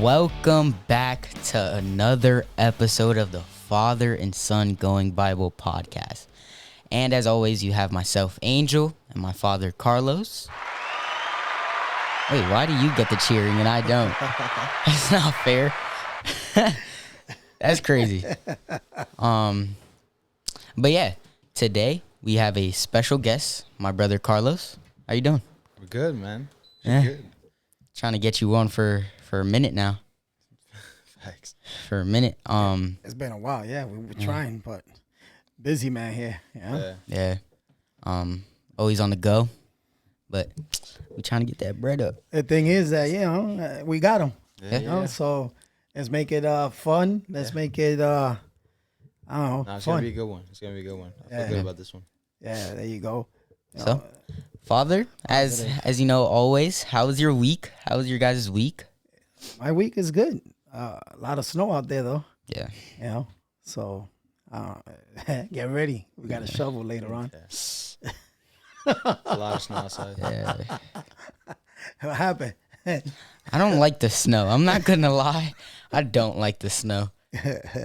Welcome back to another episode of the Father and Son Going Bible podcast. And as always, you have myself, Angel, and my father, Carlos. Wait, why do you get the cheering and I don't? That's not fair. That's crazy. But yeah, today we have a special guest, my brother Carlos. How you doing? We're good, man. Yeah. Good. Trying to get you on for a minute now. Thanks. For a minute. It's been a while, yeah. We were trying, but busy man here. Yeah. Yeah. Yeah. Always on the go. But we trying to get that bread up. The thing is that we got them. Yeah. You know, so let's make it fun. Let's make it I don't know, No, it's fun. gonna be a good one. It's gonna be a good one. I feel good about this one. Yeah, there you go. You So, know, Father, as you know, always, how was your week? How was your guys' week? my week is good. A lot of snow out there though. Yeah. You know, so get ready. We got a shovel later on. A lot of snow outside. Yeah. What happened? I don't like the snow. I'm not gonna lie. I don't like the snow.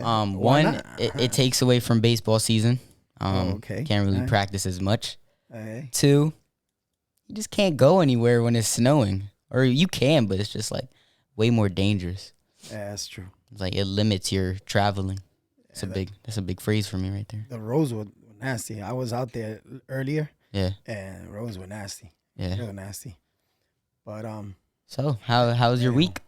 One, not? it takes away from baseball season. Okay. Can't really Alright. practice as much. Hey. Two, you just can't go anywhere when it's snowing. Or you can, but it's just like way more dangerous. Yeah, that's true. It's like it limits your traveling. That's a big phrase for me right there. The roads were nasty. I was out there earlier Yeah. and roads were nasty. Yeah. Real nasty. But So how was your week?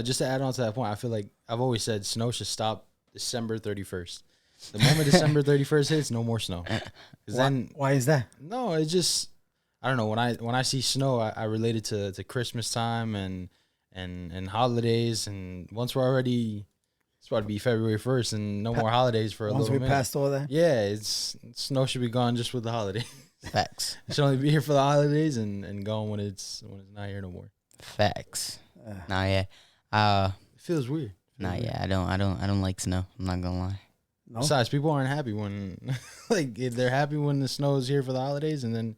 Just to add on to that point, I feel like I've always said snow should stop December 31st. The moment December 31st hits, no more snow. 'Cause then why is that? no, it just I don't know. When I see snow, I relate it to Christmas time and holidays. And once we're already, it's about to be February 1st, and no more holidays for a Once little we minute. passed all that? Yeah, snow should be gone just with the holiday. Facts. It should only be here for the holidays and gone when it's not here no more. Facts. Nah, yeah. It feels weird. Nah, yeah. I don't like snow. I'm not gonna lie. No? Besides, people aren't happy when like if they're happy when the snow is here for the holidays, and then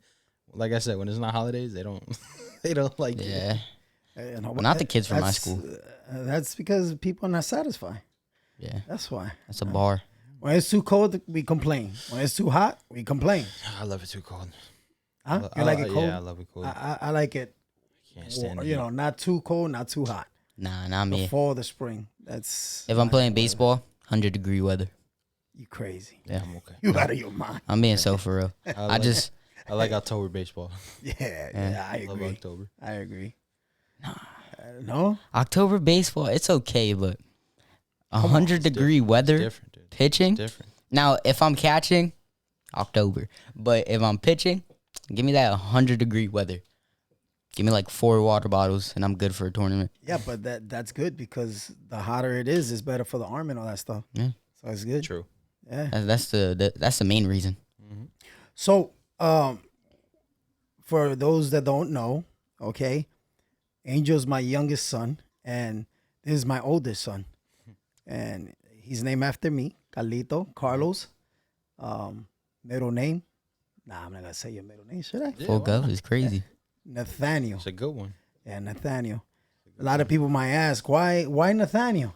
like I said, when it's not holidays, they don't they don't like it. Yeah. You know, Well, not the kids from my that's- school. That's because people are not satisfied. Yeah. That's why. That's a bar. When it's too cold, we complain. When it's too hot, we complain. I love it too cold. Huh? You like it cold? Yeah, I love it cold. I like it, Can't stand it. you know, not too cold, not too hot. Nah, not The me. fall, the spring. That's If I'm playing baseball, 100-degree weather. you crazy. Yeah. I'm okay. You out of your mind. I'm being so for real. I just I like October baseball. Yeah, I I love agree. October. I agree. No? October baseball, it's okay, but 100-degree weather Different, dude. pitching. Different. Now, if I'm catching, October. But if I'm pitching, give me that 100-degree weather. Give me like 4 water bottles, and I'm good for a tournament. Yeah, but that's good because the hotter it is, it's better for the arm and all that stuff. Yeah. So it's good. True. Yeah. That's the main reason. So, for those that don't know, okay, Angel's my youngest son, and this is my oldest son, and he's named after me, Carlito, Carlos. Middle name? Nah, I'm not gonna say your middle name, should I? Yeah, Full why go not? is crazy. Nathaniel. It's a good one. Yeah, Nathaniel. A lot of people might ask, why Nathaniel?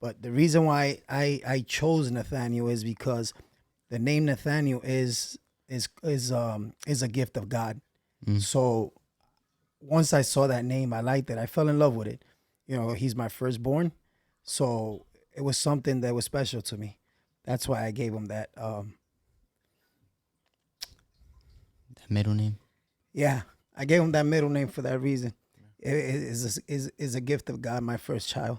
But the reason why I chose Nathaniel is because the name Nathaniel is a gift of God. So once I saw that name, I liked it. I fell in love with it. You know, he's my firstborn. So it was something that was special to me. That's why I gave him that. That middle name. Yeah, I gave him that middle name for that reason. It is a gift of God, my first child.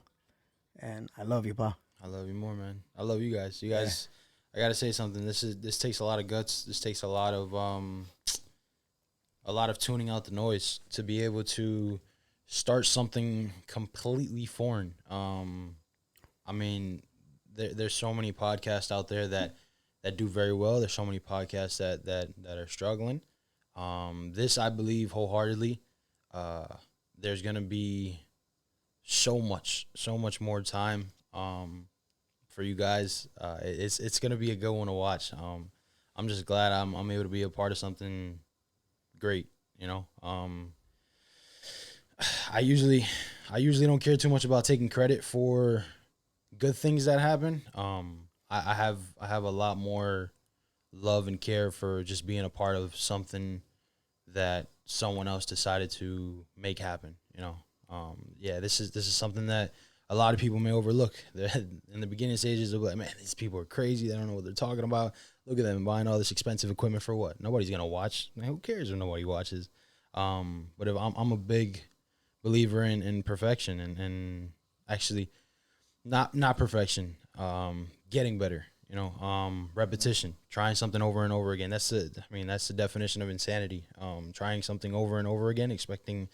And I love you, Pa. I love you more, man. I love you guys. You guys, I gotta say something. This takes a lot of guts. This takes a lot of tuning out the noise to be able to start something completely foreign. I mean, there's so many podcasts out there that do very well. There's so many podcasts that are struggling. This I believe wholeheartedly. There's gonna be so much more time for you guys. It's gonna be a good one to watch. I'm just glad I'm able to be a part of something great. You know, I usually don't care too much about taking credit for good things that happen. I have a lot more love and care for just being a part of something that someone else decided to make happen. Yeah, this is something that a lot of people may overlook. In the beginning stages, they'll be like, man, these people are crazy. They don't know what they're talking about. Look at them buying all this expensive equipment for what? Nobody's gonna watch. Man, who cares if nobody watches? But if I'm a big believer in perfection and actually not perfection, getting better. Repetition, trying something over and over again. That's the definition of insanity. Trying something over and over again, expecting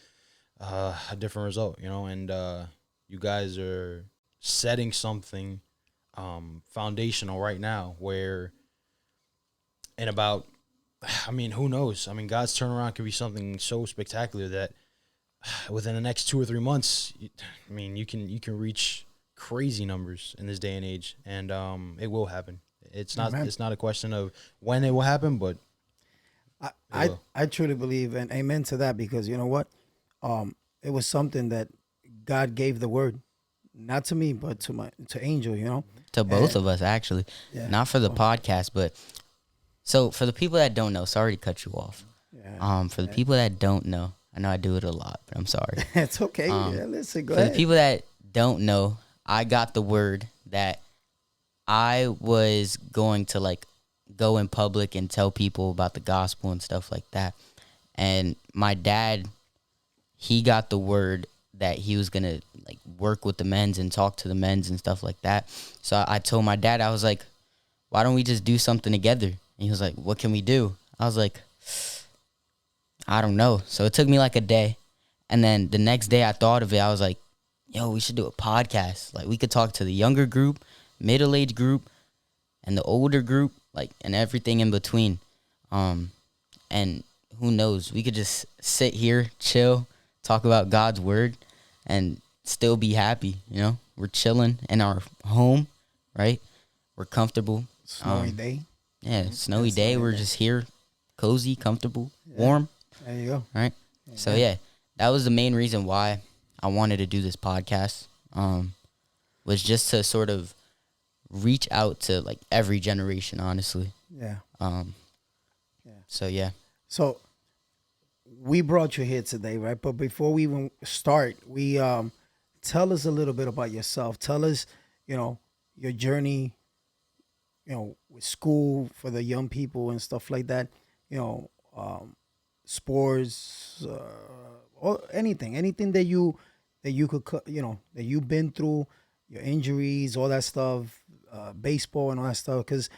a different result. And you guys are setting something foundational right now. Where in about, who knows? God's turnaround could be something so spectacular that within the next 2 or 3 months, you can reach crazy numbers in this day and age, and it will happen. It's not Amen. It's not a question of when it will happen, but I truly believe, and amen to that, because you know what, it was something that God gave the word, not to me, but to Angel. To both of us, actually. Yeah. Not for the podcast, but so for the people that don't know, sorry to cut you off. Yeah. For the people that don't know, I know I do it a lot, but I'm sorry. It's okay. Yeah, listen, go For ahead. the people that don't know, I got the word that I was going to go in public and tell people about the gospel and stuff like that. And my dad, he got the word that he was going to work with the men's and talk to the men's and stuff like that. So I told my dad, I was like, why don't we just do something together? And he was like, what can we do? I was like, I don't know. So it took me a day. And then the next day I thought of it. I was like, yo, we should do a podcast. We could talk to the younger group, middle-aged group, and the older group, and everything in between. And who knows? We could just sit here, chill, talk about God's word, and still be happy, We're chilling in our home, right? We're comfortable. Snowy day. Yeah, snowy day. snowy We're day. just here, cozy, comfortable, warm, There you go. right? So, yeah, that was the main reason why I wanted to do this podcast, was just to sort of reach out to every generation, honestly. Yeah. So yeah. So we brought you here today, right? But before we even start, we tell us a little bit about yourself. Tell us, your journey, with school for the young people and stuff like that. Sports, or anything that you could, that you've been through, your injuries, all that stuff, baseball and all that stuff. Because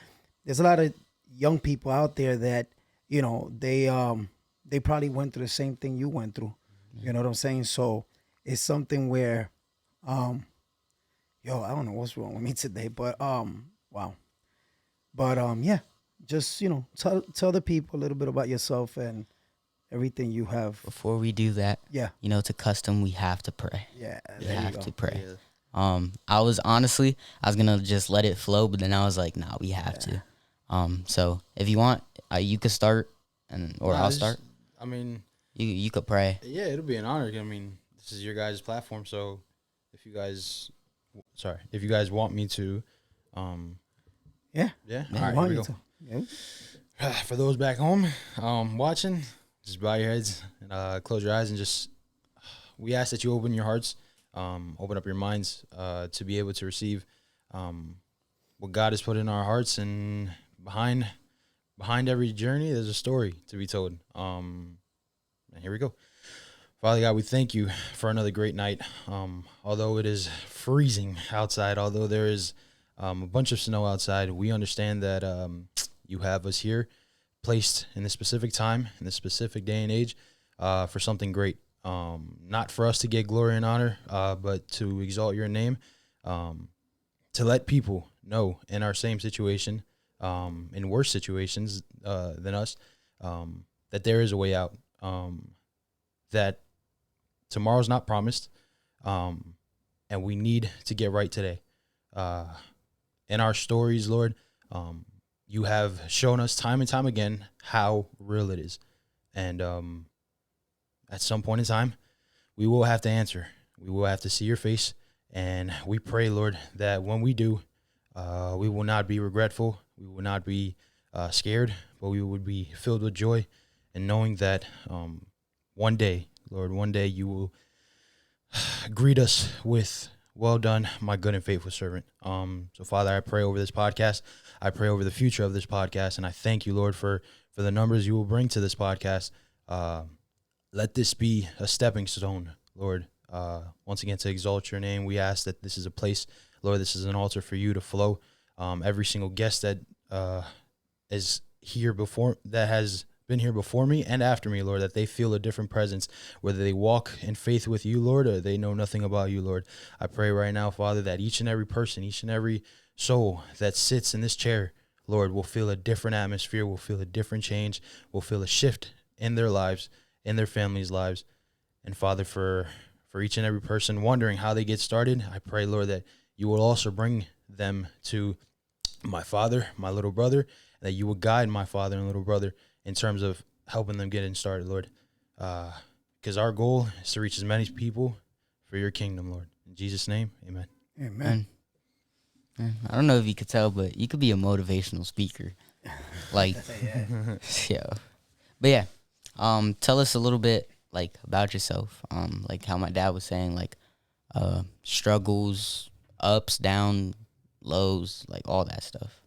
there's a lot of young people out there that they probably went through the same thing you went through. You know what I'm saying? So it's something where, I don't know what's wrong with me today, but wow. But yeah, just tell the people a little bit about yourself and everything you have. Before we do that, Yeah, it's a custom. We have to pray. yeah. We There you have go. to pray. yeah. I was gonna just let it flow, but then I was like, nah, we have to. So if you want, you could start, or I'll start. You could pray. Yeah, it'll be an honor. This is your guys' platform, so if you guys want me to, Yeah. yeah. Man, All right, why here we you go. Yeah. For those back home, watching, just bow your heads and close your eyes and just. We ask that you open your hearts, open up your minds, to be able to receive what God has put in our hearts, and behind every journey, there's a story to be told. And here we go. Father God, we thank you for another great night. Although it is freezing outside, although there is a bunch of snow outside, we understand that you have us here, placed in this specific time, in this specific day and age, for something great. Not for us to get glory and honor, but to exalt your name, to let people know in our same situation, in worse situations than us, that there is a way out, that tomorrow's not promised, and we need to get right today. In our stories, Lord, you have shown us time and time again how real it is. And at some point in time, we will have to answer. We will have to see your face. And we pray, Lord, that when we do, we will not be regretful. We will not be scared, but we would be filled with joy and knowing that one day, Lord, one day you will greet us with, well done, my good and faithful servant. So, Father, I pray over this podcast. I pray over the future of this podcast. And I thank you, Lord, for the numbers you will bring to this podcast. Let this be a stepping stone, Lord. Once again, to exalt your name, we ask that this is a place, Lord, this is an altar for you to flow. Every single guest that is here before, that has been here before me and after me, Lord, that they feel a different presence, whether they walk in faith with you, Lord, or they know nothing about you, Lord. I pray right now, Father, that each and every person, each and every soul that sits in this chair, Lord, will feel a different atmosphere, will feel a different change, will feel a shift in their lives, in their families' lives. And Father, for each and every person wondering how they get started, I pray, Lord, that you will also bring them to my father, my little brother, that you will guide my father and little brother in terms of helping them get in started, Lord. Because our goal is to reach as many people for your kingdom, Lord. In Jesus' name, amen. Amen. I don't know if you could tell, but you could be a motivational speaker. Like, yeah. But yeah, tell us a little bit, like, about yourself. Like how my dad was saying, like, struggles, ups, down, lows, like all that stuff.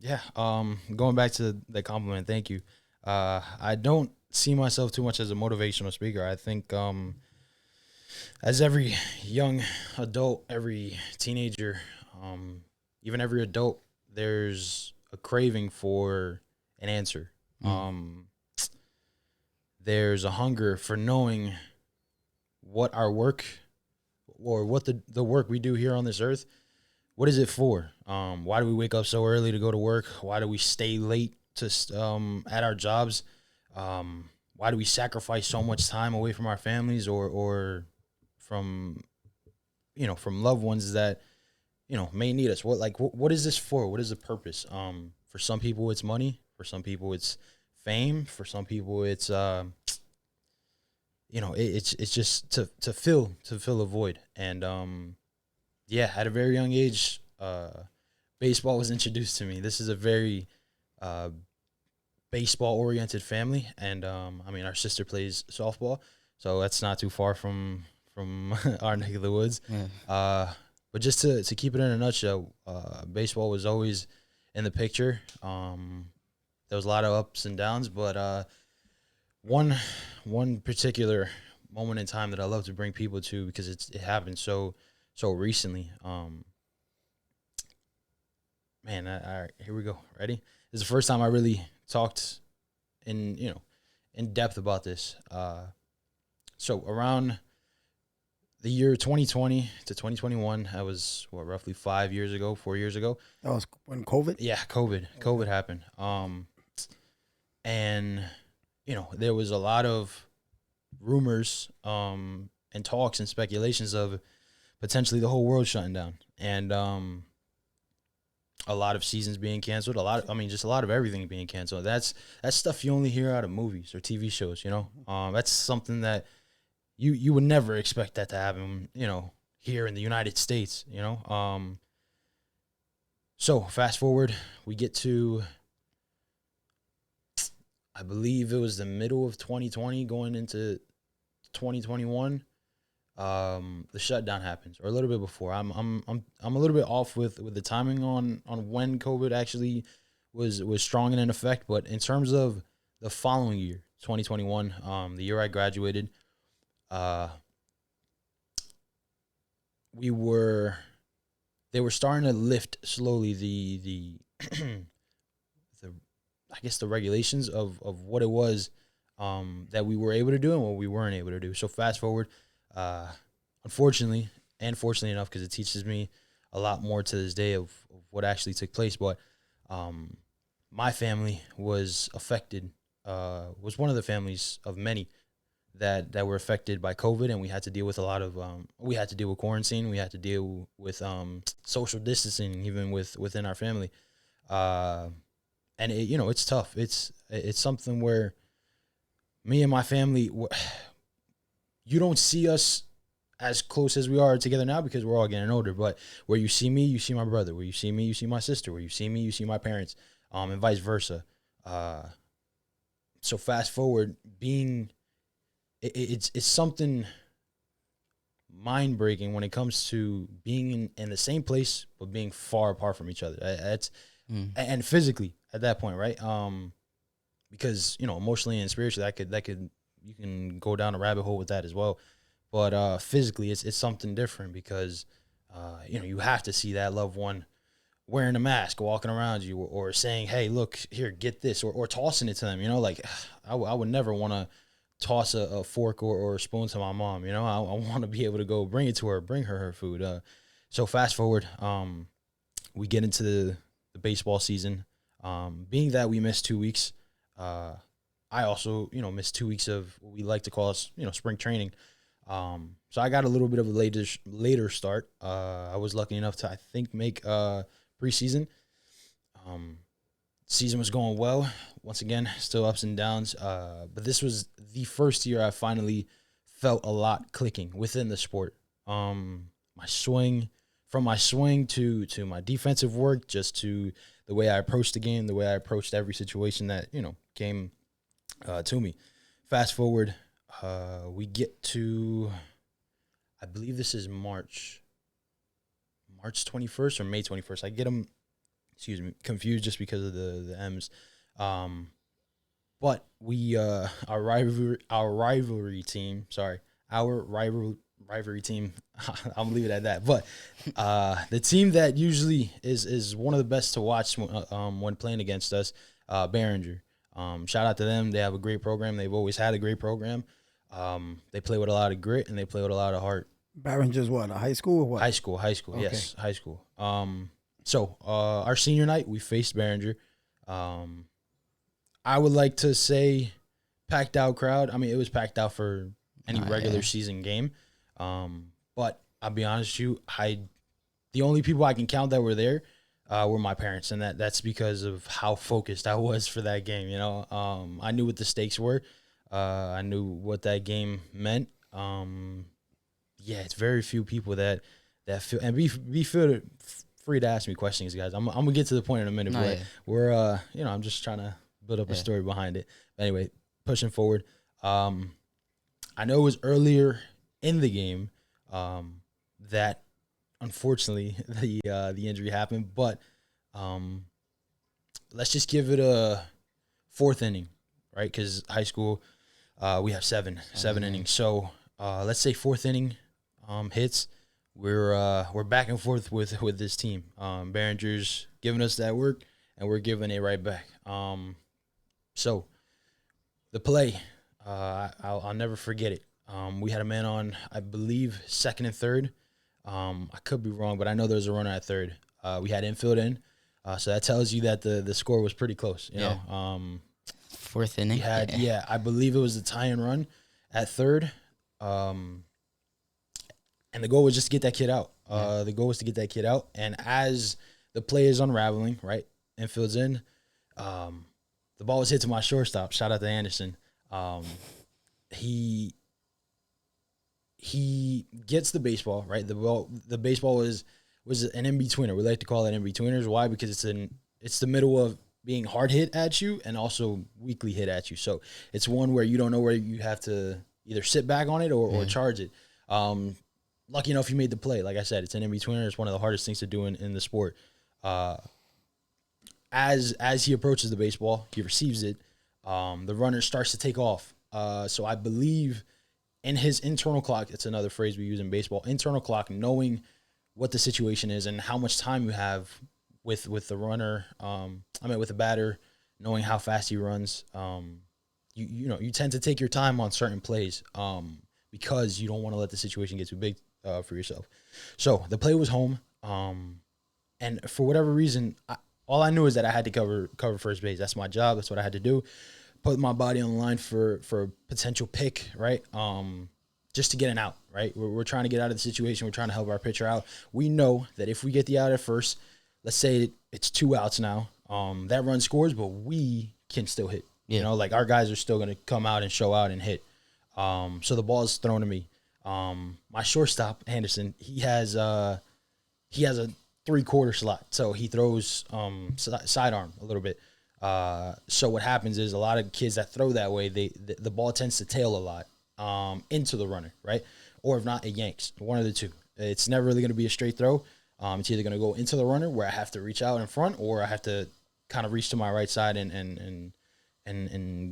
Yeah. Going back to the compliment, thank you. I don't see myself too much as a motivational speaker. I think, as every young adult, every teenager, even every adult, there's a craving for an answer. There's a hunger for knowing what our work, or what the work we do here on this earth, what is it for? Why do we wake up so early to go to work? Why do we stay late to at our jobs? Why do we sacrifice so much time away from our families or from, from loved ones that, may need us? What is this for? What is the purpose? For some people it's money. For some people it's fame. For some people it's it's just to fill a void. And at a very young age, baseball was introduced to me. This is a very baseball oriented family, and our sister plays softball, so that's not too far from our neck of the woods. Yeah. But just to keep it in a nutshell, baseball was always in the picture. There was a lot of ups and downs, but one particular moment in time that I love to bring people to, because it happened so recently. All right, here we go. Ready? This is the first time I really talked in depth about this. So around the year 2020 to 2021, that was roughly 4 years ago. That was when COVID? Yeah, COVID happened. And there was a lot of rumors, and talks and speculations of potentially the whole world shutting down, and a lot of seasons being canceled, just a lot of everything being canceled. That's stuff you only hear out of movies or TV shows, That's something that you would never expect that to happen, here in the United States, So fast forward, we get to, I believe it was the middle of 2020 going into 2021. The shutdown happens, or a little bit before. I'm a little bit off with the timing on when COVID actually was strong and in effect. But in terms of the following year, 2021, the year I graduated, they were starting to lift slowly the I guess the regulations of what it was that we were able to do and what we weren't able to do. So fast forward, unfortunately, and fortunately enough, because it teaches me a lot more to this day of what actually took place. But my family was affected, was one of the families of many that were affected by COVID, and we had to deal with a lot of, we had to deal with quarantine, we had to deal with social distancing, even within our family. And it's tough. It's something where me and my family, you don't see us as close as we are together now because we're all getting older. But where you see me, you see my brother. Where you see me, you see my sister. Where you see me, you see my parents, and vice versa. So fast forward, it's something mind breaking when it comes to being in the same place but being far apart from each other. That's and physically at that point, right? Because emotionally and spiritually, that could you can go down a rabbit hole with that as well. But physically, it's something different because you have to see that loved one wearing a mask, walking around you, or saying, "Hey, look here, get this," or tossing it to them. Like I would never want to toss a fork or a spoon to my mom. I want to be able to go bring it to her, bring her food. So fast forward, we get into the baseball season. Being that we missed 2 weeks, I also missed 2 weeks of what we like to call spring training. So I got a little bit of a later start. I was lucky enough to, I think, make preseason. Season was going well. Once again, still ups and downs. But this was the first year I finally felt a lot clicking within the sport. My swing to my defensive work, just to the way I approached the game, the way I approached every situation that came to me. Fast forward, we get to, I believe this is March 21st or May 21st. I get them, confused just because of the M's. But we, our rivalry team, I'm gonna leave it at that. But the team that usually is one of the best to watch when playing against us, Behringer. Shout out to them. They have a great program. They've always had a great program. They play with a lot of grit and they play with a lot of heart. Behringer's what, a high school or what? High school, Okay. yes, high school. So our senior night, we faced Behringer. I would like to say packed out crowd. I mean, it was packed out for any regular season game. But I'll be honest with you, the only people I can count that were there were my parents, and that's because of how focused I was for that game. I knew what the stakes were. I knew what that game meant. It's very few people that feel, and be free to ask me questions, guys. I'm gonna get to the point in a minute, but we're I'm just trying to build up a story behind it. But anyway, pushing forward. I know it was earlier in the game that unfortunately the injury happened, but let's just give it a fourth inning, right? Because high school we have seven innings, so let's say fourth inning hits. We're back and forth with this team. Behringer's giving us that work, and we're giving it right back. So the play, I'll never forget it. We had a man on, I believe, second and third. I could be wrong, but I know there was a runner at third. We had infield in, so that tells you that the score was pretty close. You know, fourth inning. We had, I believe it was a tie and run at third. And the goal was just to get that kid out. The goal was to get that kid out. And as the play is unraveling, right, infield's in, the ball was hit to my shortstop. Shout out to Anderson. He gets the baseball, right? The baseball was an in-betweener. We like to call it in-betweeners. Why? Because it's the middle of being hard hit at you and also weakly hit at you. So it's one where you don't know where you have to either sit back on it or charge it. Lucky enough, you made the play. Like I said, it's an in-betweener. It's one of the hardest things to do in the sport. As he approaches the baseball, he receives it. The runner starts to take off. So I believe in his internal clock, it's another phrase we use in baseball, internal clock, knowing what the situation is and how much time you have with the runner, with the batter, knowing how fast he runs. You tend to take your time on certain plays because you don't want to let the situation get too big for yourself. So the play was home, and for whatever reason, all I knew is that I had to cover first base. That's my job. That's what I had to do. Put my body on the line for a potential pick, right? Just to get an out, right? We're trying to get out of the situation. We're trying to help our pitcher out. We know that if we get the out at first, let's say it's 2 outs now, that run scores, but we can still hit. Yeah. Like our guys are still going to come out and show out and hit. So the ball is thrown to me. My shortstop, Henderson, he has a 3/4 slot, so he throws sidearm a little bit. So what happens is a lot of kids that throw that way, the ball tends to tail a lot into the runner, right? Or if not, it yanks. One of the two. It's never really going to be a straight throw. It's either going to go into the runner where I have to reach out in front, or I have to kind of reach to my right side and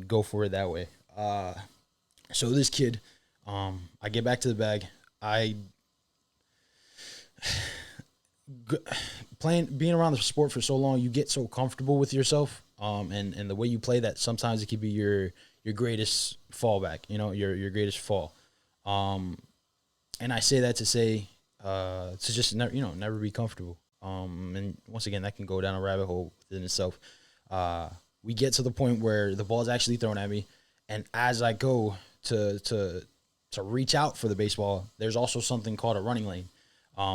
go for it that way. So this kid, I get back to the bag. Being around the sport for so long, you get so comfortable with yourself, and the way you play that sometimes it could be your greatest fallback, your greatest fall. And I say that to say, to just never be comfortable. And once again, that can go down a rabbit hole within itself. We get to the point where the ball is actually thrown at me, and as I go to reach out for the baseball, there's also something called a running lane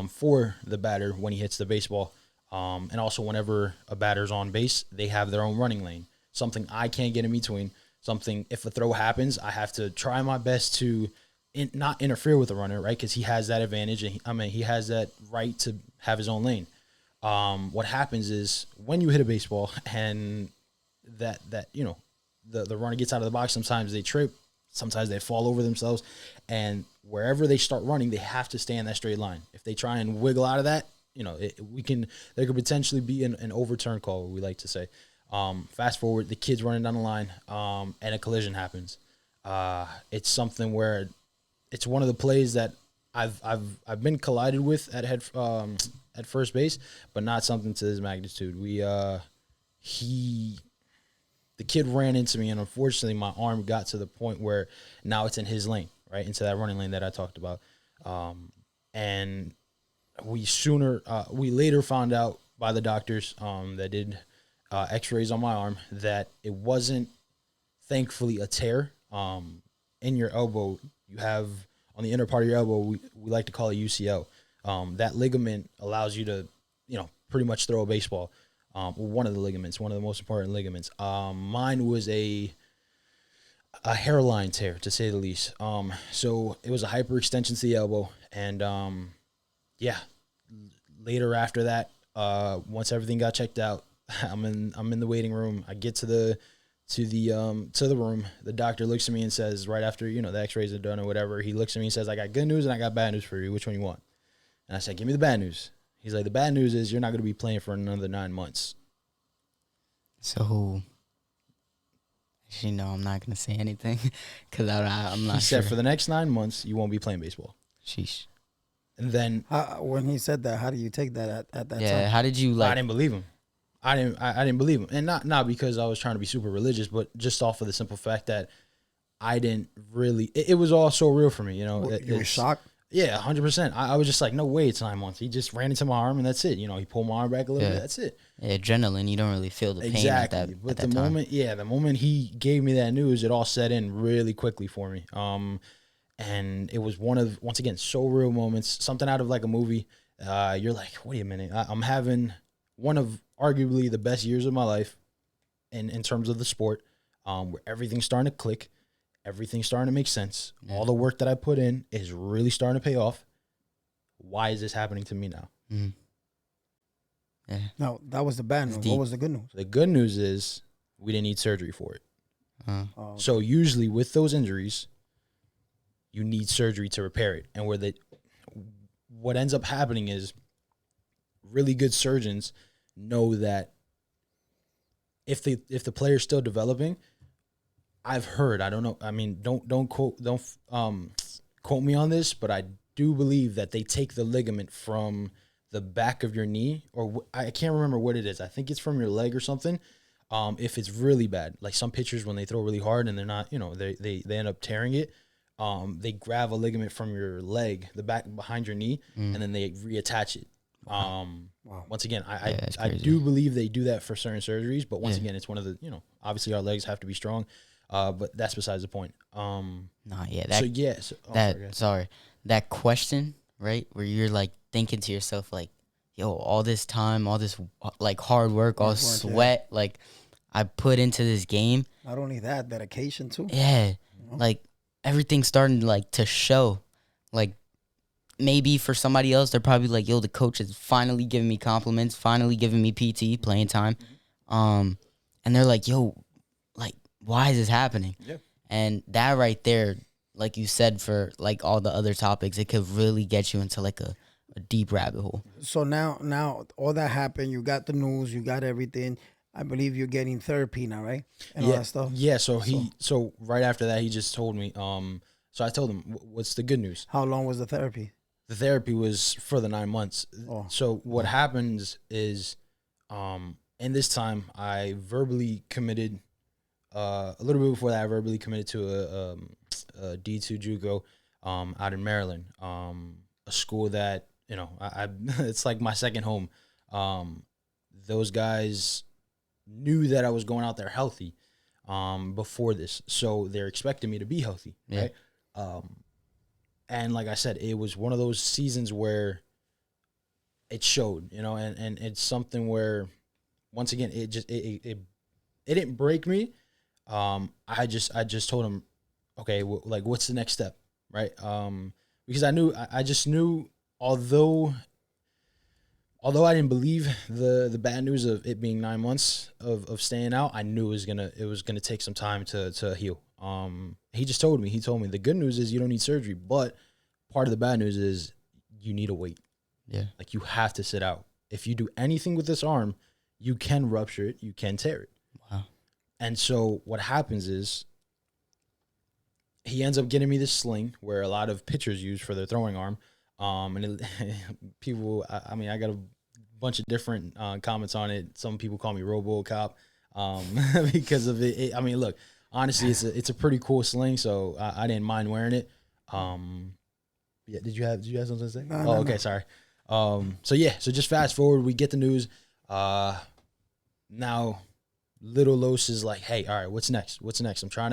for the batter when he hits the baseball. And also whenever a batter's on base, they have their own running lane, something I can't get in between. Something, if a throw happens, I have to try my best to not interfere with the runner, right? Because he has that advantage, and he has that right to have his own lane. What happens is when you hit a baseball and that the runner gets out of the box, sometimes they trip, sometimes they fall over themselves, and wherever they start running, they have to stay in that straight line. If they try and wiggle out of that, there could potentially be an overturn call, we like to say. Fast forward, the kid's running down the line, and a collision happens. It's something where it's one of the plays that I've been collided with at first base, but not something to this magnitude. The kid ran into me, and unfortunately, my arm got to the point where now it's in his lane, right, into that running lane that I talked about. And we later found out by the doctors that did X-rays on my arm that it wasn't, thankfully, a tear. In your elbow, you have on the inner part of your elbow, we like to call it UCL. That ligament allows you to, pretty much throw a baseball. One of the ligaments, one of the most important ligaments. Mine was a hairline tear, to say the least. So it was a hyperextension to the elbow, and later after that, once everything got checked out, I'm in the waiting room. I get to the room. The doctor looks at me and says, right after the X-rays are done or whatever, he looks at me and says, "I got good news and I got bad news for you. Which one you want?" And I said, "Give me the bad news." He's like, "The bad news is you're not going to be playing for another 9 months." So, actually, no, I'm not going to say anything because I'm not sure. He said for the next 9 months, you won't be playing baseball. Sheesh. And then when he said that, how do you take that at that time? Yeah, how did you I didn't believe him. I didn't believe him, and not because I was trying to be super religious, but just off of the simple fact that I didn't really. It was all so real for me, You were shocked? Yeah, 100%. I was just like, no way, it's 9 months. He just ran into my arm, and that's it. He pulled my arm back a little bit. That's it. Adrenaline, you don't really feel the pain at that. But at that time. the moment he gave me that news, it all set in really quickly for me. And it was once again, so real moments, something out of like a movie. You're like, wait a minute, I'm having one of arguably the best years of my life in terms of the sport, where everything's starting to click. Everything's starting to make sense. Yeah. All the work that I put in is really starting to pay off. Why is this happening to me now? Mm-hmm. Yeah. No, that was the bad news. What was the good news? The good news is we didn't need surgery for it. Okay. So usually with those injuries, you need surgery to repair it. And what ends up happening is really good surgeons know that if the player's still developing, I've heard, I don't know, I mean, don't quote me on this, but I do believe that they take the ligament from the back of your knee, or I can't remember what it is. I think it's from your leg or something. If it's really bad, like some pitchers when they throw really hard and they're not, they end up tearing it. They grab a ligament from your leg, the back behind your knee, and then they reattach it. Wow. Once again, I do believe they do that for certain surgeries, but once again, it's one of the, obviously our legs have to be strong. But that's besides the point. That question, right, where you're like thinking to yourself, like, yo, all this time, all this like hard work, all sweat, like I put into this game. Not only that, dedication too. Yeah, like everything's starting like to show. Like maybe for somebody else, they're probably like, yo, the coach is finally giving me compliments, finally giving me PT playing time. And they're like, yo, like, why is this happening? Yeah. And that right there, like you said, for like all the other topics, it could really get you into like a deep rabbit hole. So now all that happened. You got the news. You got everything. I believe you're getting therapy now, right? And all Yeah, that stuff. yeah. So right after that, he just told me. So I told him, "What's the good news?" How long was the therapy? The therapy was for the 9 months. Oh. So what happens is, in this time, I verbally committed. A little bit before that, I verbally committed to a D2 JUCO, out in Maryland. A school that I it's like my second home. Those guys knew that I was going out there healthy, before this, so they're expecting me to be healthy, Yeah. right? And like I said, it was one of those seasons where it showed, and it's something where, once again, it didn't break me. I just told him, okay, like, what's the next step, right? Because I just knew, although I didn't believe the bad news of it being 9 months of staying out, I knew it was gonna take some time to heal. He told me the good news is you don't need surgery, but part of the bad news is you need to wait. Yeah. Like, you have to sit out. If you do anything with this arm, you can rupture it, you can tear it. Wow. And so what happens is he ends up getting me this sling where a lot of pitchers use for their throwing arm. People, I got a bunch of different comments on it. Some people call me RoboCop because of it. I mean, look, honestly, it's a pretty cool sling, so I didn't mind wearing it. Yeah, did you have something to say? No, okay, no. Sorry. So just fast forward, we get the news. Now Little Los is like, hey, all right, what's next? I'm trying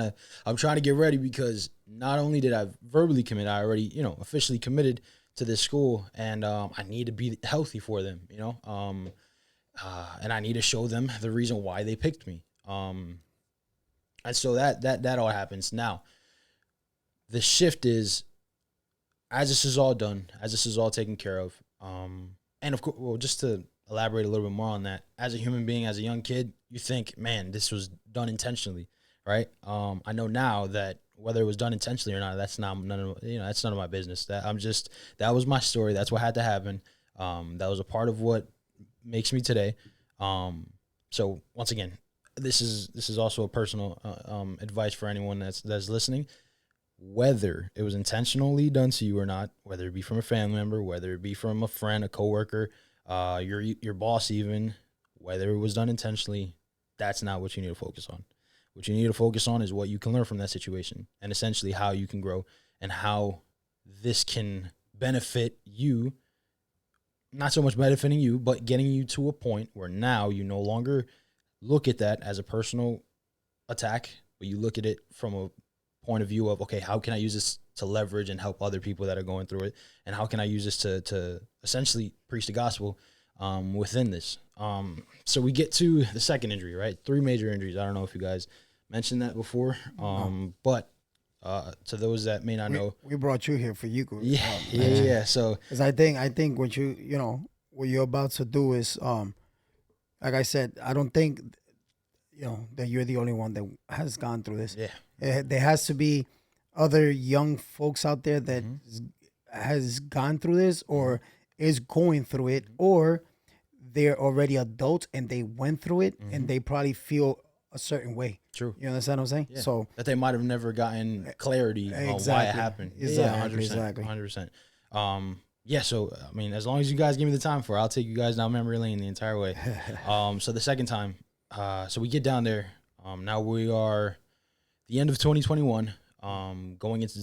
to get ready, because not only did I verbally commit, I already, officially committed to this school, and I need to be healthy for them, and I need to show them the reason why they picked me. And so that all happens. Now, the shift is, as this is all done, as this is all taken care of, and of course, well, just to elaborate a little bit more on that, as a human being, as a young kid, you think, man, this was done intentionally, right? I know now that whether it was done intentionally or not, that's none of my business. That was my story. That's what had to happen. That was a part of what makes me today. So once again, this is also a personal advice for anyone that's listening. Whether it was intentionally done to you or not, whether it be from a family member, whether it be from a friend, a coworker, your boss, even, whether it was done intentionally, that's not what you need to focus on. What you need to focus on is what you can learn from that situation, and essentially how you can grow, and how this can benefit you. Not so much benefiting you, but getting you to a point where now you no longer look at that as a personal attack, but you look at it from a point of view of, okay, how can I use this to leverage and help other people that are going through it? And how can I use this to essentially preach the gospel within this? So we get to the second injury, right? 3 major injuries. I don't know if you guys mentioned that before, but to those that may not know, we brought you here for you. Yeah. So, because I think what what you're about to do is, like I said, I don't think that you're the only one that has gone through this. yeah, There has to be other young folks out there that has gone through this, or is going through it, or they're already adults and they went through it, and they probably feel a certain way. True. You understand what I'm saying? Yeah. So that they might have never gotten clarity on why it Exactly. happened. Exactly. Yeah, 100%. Exactly. 100%. Yeah, so, I mean, as long as you guys give me the time for it, I'll take you guys down memory lane the entire way. So the second time, so we get down there. Now we are the end of 2021, going into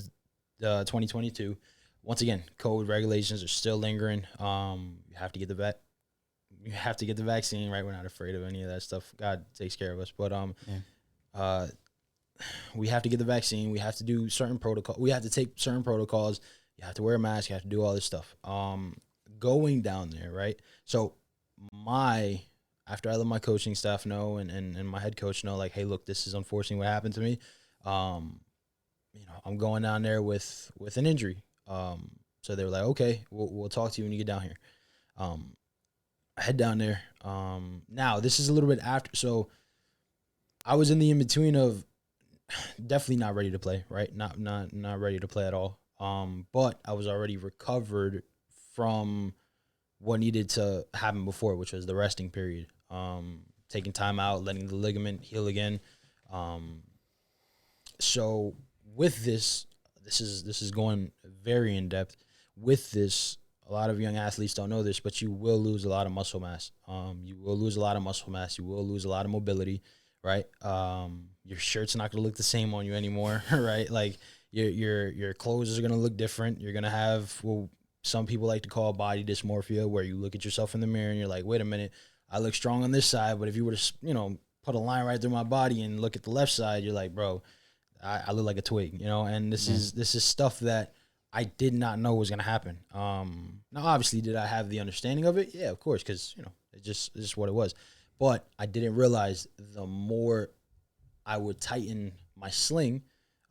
2022. Once again, COVID regulations are still lingering. You have to get the vaccine, right? We're not afraid of any of that stuff. God takes care of us. But we have to get the vaccine. We have to do certain protocol. We have to take certain protocols. You have to wear a mask. You have to do all this stuff. Going down there, right? So after I let my coaching staff know and my head coach know, like, hey, look, this is unfortunately what happened to me. I'm going down there with an injury. So they were like, okay, we'll talk to you when you get down here. I head down there. Now this is a little bit after, so I was in the in between of definitely not ready to play, right? Not ready to play at all. But I was already recovered from what needed to happen before, which was the resting period. Taking time out, letting the ligament heal again. So with this is going very in depth. With this, a lot of young athletes don't know this, but you will lose a lot of muscle mass. You will lose a lot of muscle mass. You will lose a lot of mobility, right? Your shirt's not gonna look the same on you anymore, right? Like your clothes are gonna look different. You're gonna have some people like to call body dysmorphia, where you look at yourself in the mirror and you're like, wait a minute, I look strong on this side, but if you were to put a line right through my body and look at the left side, you're like, bro, I look like a twig, and this is stuff that I did not know was gonna happen. Now obviously, did I have the understanding of it? Yeah, of course, because it's just what it was. But I didn't realize the more I would tighten my sling,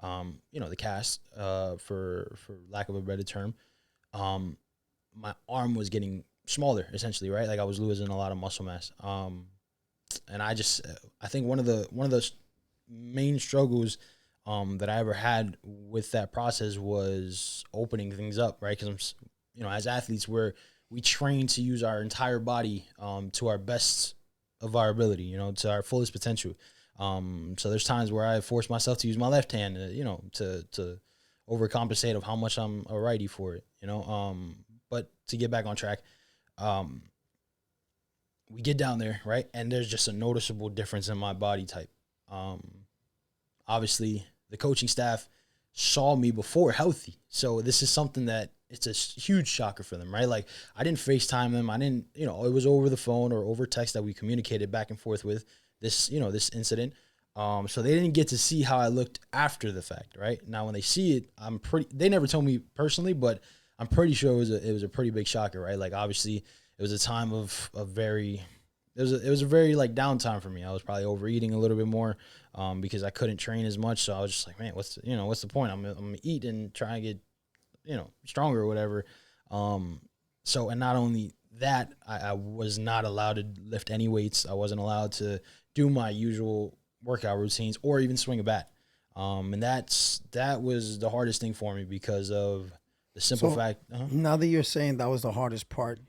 the cast, for lack of a better term, my arm was getting smaller, essentially, right? Like I was losing a lot of muscle mass. And I think one of the main struggles that I ever had with that process was opening things up, right? Because as athletes, we train to use our entire body to our best of our ability, to our fullest potential. So there's times where I force myself to use my left hand, to overcompensate of how much I'm a righty for it, But to get back on track, we get down there, right? And there's just a noticeable difference in my body type. Obviously, the coaching staff saw me before healthy. So this is something that it's a huge shocker for them, right? Like I didn't FaceTime them. I didn't, it was over the phone or over text that we communicated back and forth with this, this incident. So they didn't get to see how I looked after the fact, right? Now, when they see it, they never told me personally, but I'm pretty sure it was a pretty big shocker, right? Like obviously it was a time of it was a very like downtime for me. I was probably overeating a little bit more, because I couldn't train as much. So I was just like, man, what's the point? I'm gonna eat and try and get, stronger or whatever. So, and not only that, I was not allowed to lift any weights. I wasn't allowed to do my usual workout routines or even swing a bat. And that was the hardest thing for me because of the simple fact. Now that you're saying that was the hardest part,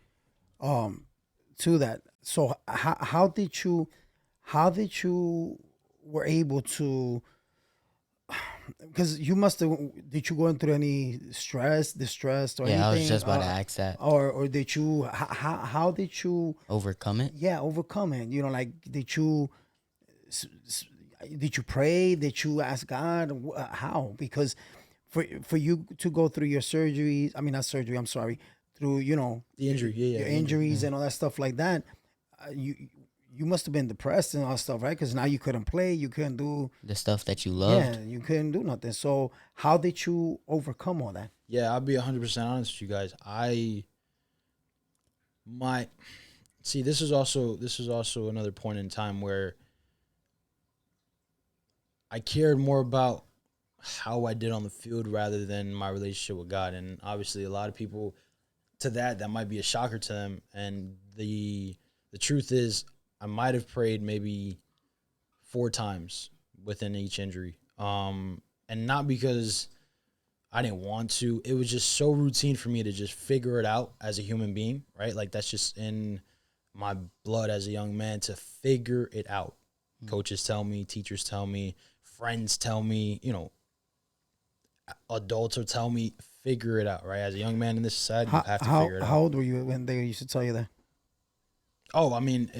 to that. So how did you were able to, because you must have, did you go through any distress or anything? Yeah, I was just about to ask that. Or did you, how did you overcome it? Yeah, overcome it. Like, did you pray? Did you ask God? How? Because for you to go through your surgeries, I mean, not surgery, I'm sorry, through, the injury, your injuries and all that stuff like that, you must have been depressed and all that stuff, right? Because now you couldn't play, you couldn't do the stuff that you loved. Yeah, you couldn't do nothing. So how did you overcome all that? Yeah, I'll be 100% honest with you guys. This is also another point in time where I cared more about how I did on the field rather than my relationship with God. And obviously a lot of people that might be a shocker to them. And the truth is I might have prayed maybe 4 times within each injury. And not because I didn't want to. It was just so routine for me to just figure it out as a human being, right? Like that's just in my blood as a young man to figure it out. Coaches tell me, teachers tell me, friends tell me, adults will tell me, figure it out, right? As a young man in this society, you have to figure it out. How old were you when they used to tell you that? Oh, I mean,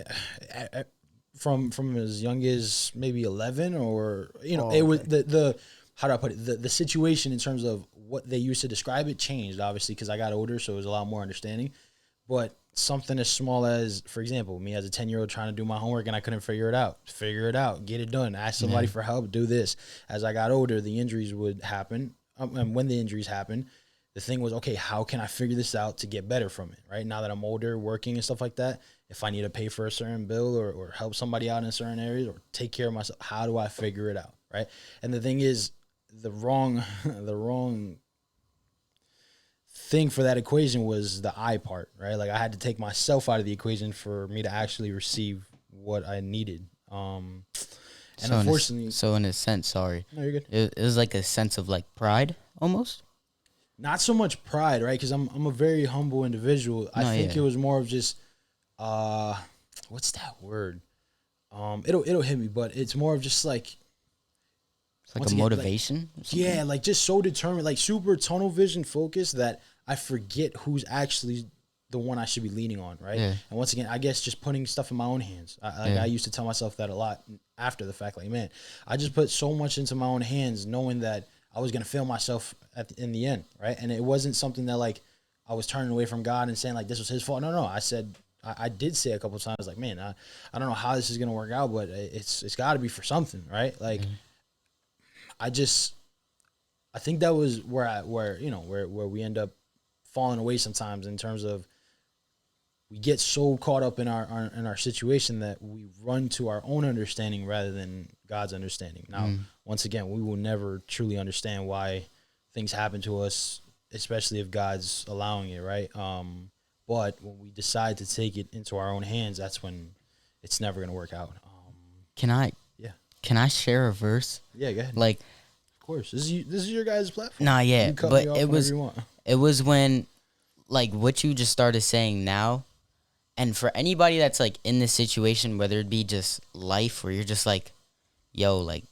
from as young as maybe 11 or, it was the how do I put it? The situation in terms of what they used to describe it changed, obviously, because I got older, so it was a lot more understanding. But something as small as, for example, me as a 10-year-old trying to do my homework and I couldn't figure it out, get it done, ask somebody for help, do this. As I got older, the injuries would happen. And when the injuries happened, the thing was, okay, how can I figure this out to get better from it, right? Now that I'm older, working and stuff like that, if I need to pay for a certain bill or help somebody out in certain areas or take care of myself, how do I figure it out, right? And the thing is, the wrong the wrong thing for that equation was the I part, right? Like I had to take myself out of the equation for me to actually receive what I needed. And unfortunately, so in a sense, sorry, no, you're good. it was like a sense of like pride almost. Not so much pride, right? Because I'm a very humble individual. I No, think yeah. it was more of just what's that word? It'll hit me, but it's more of just like It's like once a again, like, motivation. or something? yeah, like just so determined, like super tunnel vision focused that I forget who's actually the one I should be leaning on, right? Yeah. And once again, I guess just putting stuff in my own hands. I used to tell myself that a lot after the fact, like, man, I just put so much into my own hands, knowing that I was gonna fail myself in the end, right? And it wasn't something that like I was turning away from God and saying like this was His fault. No, I said. I did say a couple of times, like, man, I don't know how this is gonna work out, but it's got to be for something, right? Like, I think that was where we end up falling away sometimes in terms of we get so caught up in our situation that we run to our own understanding rather than God's understanding. Now, once again, we will never truly understand why things happen to us, especially if God's allowing it, right? But when we decide to take it into our own hands, that's when it's never going to work out. Can I Yeah. can I share a verse? Yeah, go ahead. Like, Of course. This is your guys' platform. nah, yeah, You cut but me off it whenever was you want. it was when like what you just started saying now, and for anybody that's like in this situation, whether it be just life where you're just like, yo, like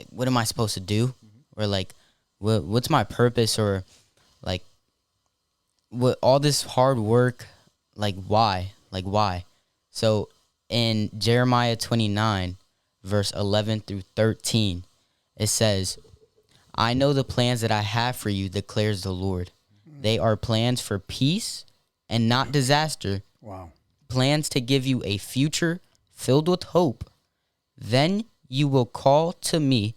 what am I supposed to do, or like what's my purpose, or like what all this hard work, like why, so in Jeremiah 29 verse 11 through 13 it says, I know the plans that I have for you, declares the Lord. They are plans for peace and not disaster, Wow. plans to give you a future filled with hope. Then you will call to me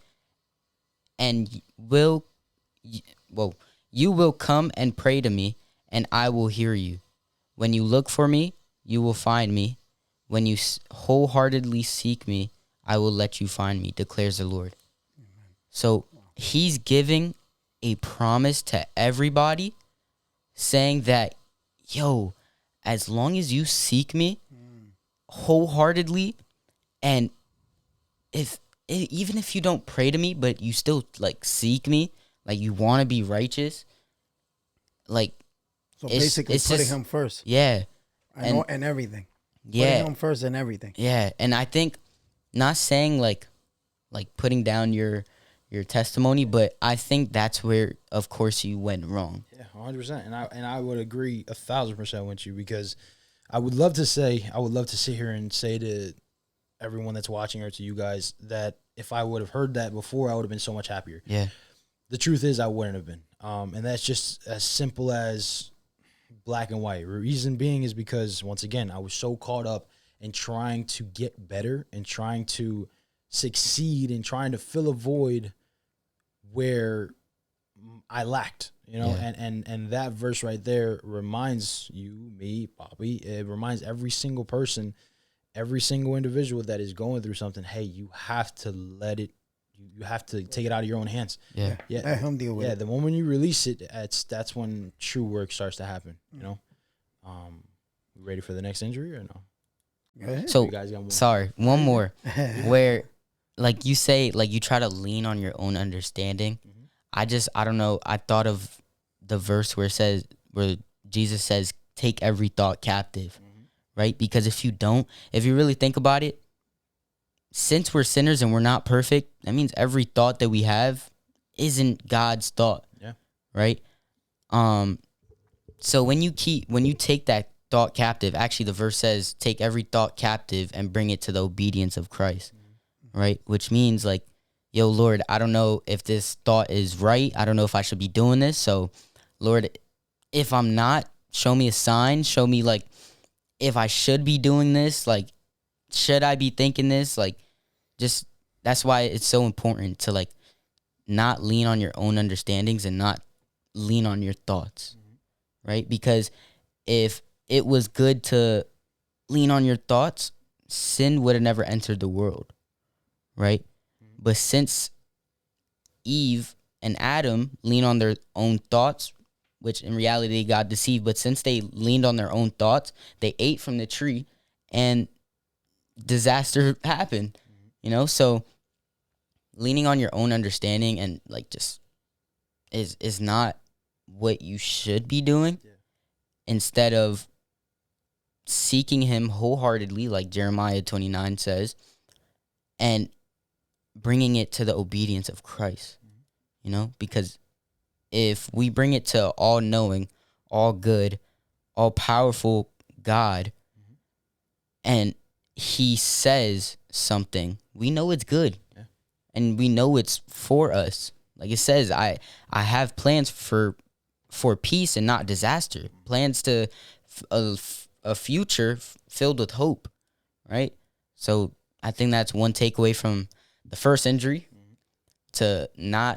and you will come and pray to me, and I will hear you. When you look for me, you will find me. When you wholeheartedly seek me, I will let you find me, declares the Lord. So he's giving a promise to everybody saying that, yo, as long as you seek me wholeheartedly, and even if you don't pray to me, but you still like seek me, like you want to be righteous, like So It's- basically, it's putting just- Him first yeah, and everything. yeah, Putting Him first and everything. yeah. And I think not saying like putting down your testimony, but I think that's where, of course, you went wrong. Yeah, 100%. And I would agree 1,000% with you, because I would love to sit here and say to everyone that's watching or to you guys that if I would have heard that before, I would have been so much happier. Yeah, The truth is I wouldn't have been. And that's just as simple as black and white. Reason being is because, once again, I was so caught up in trying to get better and trying to succeed and trying to fill a void where I lacked, Yeah. and that verse right there reminds you, me, Bobby, it reminds every single person, every single individual that is going through something, hey, you have to let it, you have to take it out of your own hands. yeah. Yeah. Let Him deal with Yeah, it. the moment you release it, that's when true work starts to happen, We ready for the next injury or no? Go ahead. So You guys got more? sorry, one more. Where, like you say, like you try to lean on your own understanding. I don't know. I thought of the verse where Jesus says, "Take every thought captive," right? Because if you really think about it, since we're sinners and we're not perfect, that means every thought that we have isn't God's thought. Yeah. Right. So when you take that thought captive, actually the verse says, take every thought captive and bring it to the obedience of Christ. Right? Which means like, yo, Lord, I don't know if this thought is right. I don't know if I should be doing this. So Lord, if I'm not, show me a sign, show me like if I should be doing this, like, should I be thinking this? Like, just, that's why it's so important to like not lean on your own understandings and not lean on your thoughts, right? Because if it was good to lean on your thoughts, sin would have never entered the world, right? But since Eve and Adam lean on their own thoughts, which in reality they got deceived. But since they leaned on their own thoughts, they ate from the tree and disaster happened, So leaning on your own understanding and like just is not what you should be doing. Yeah. Instead of seeking him wholeheartedly, like Jeremiah 29 says, and bringing it to the obedience of Christ, because if we bring it to all-knowing, all-good, all-powerful God, and he says something, we know it's good, and we know it's for us. Like it says, I have plans for peace and not disaster, plans to a future filled with hope, right? So I think that's one takeaway from the first injury, to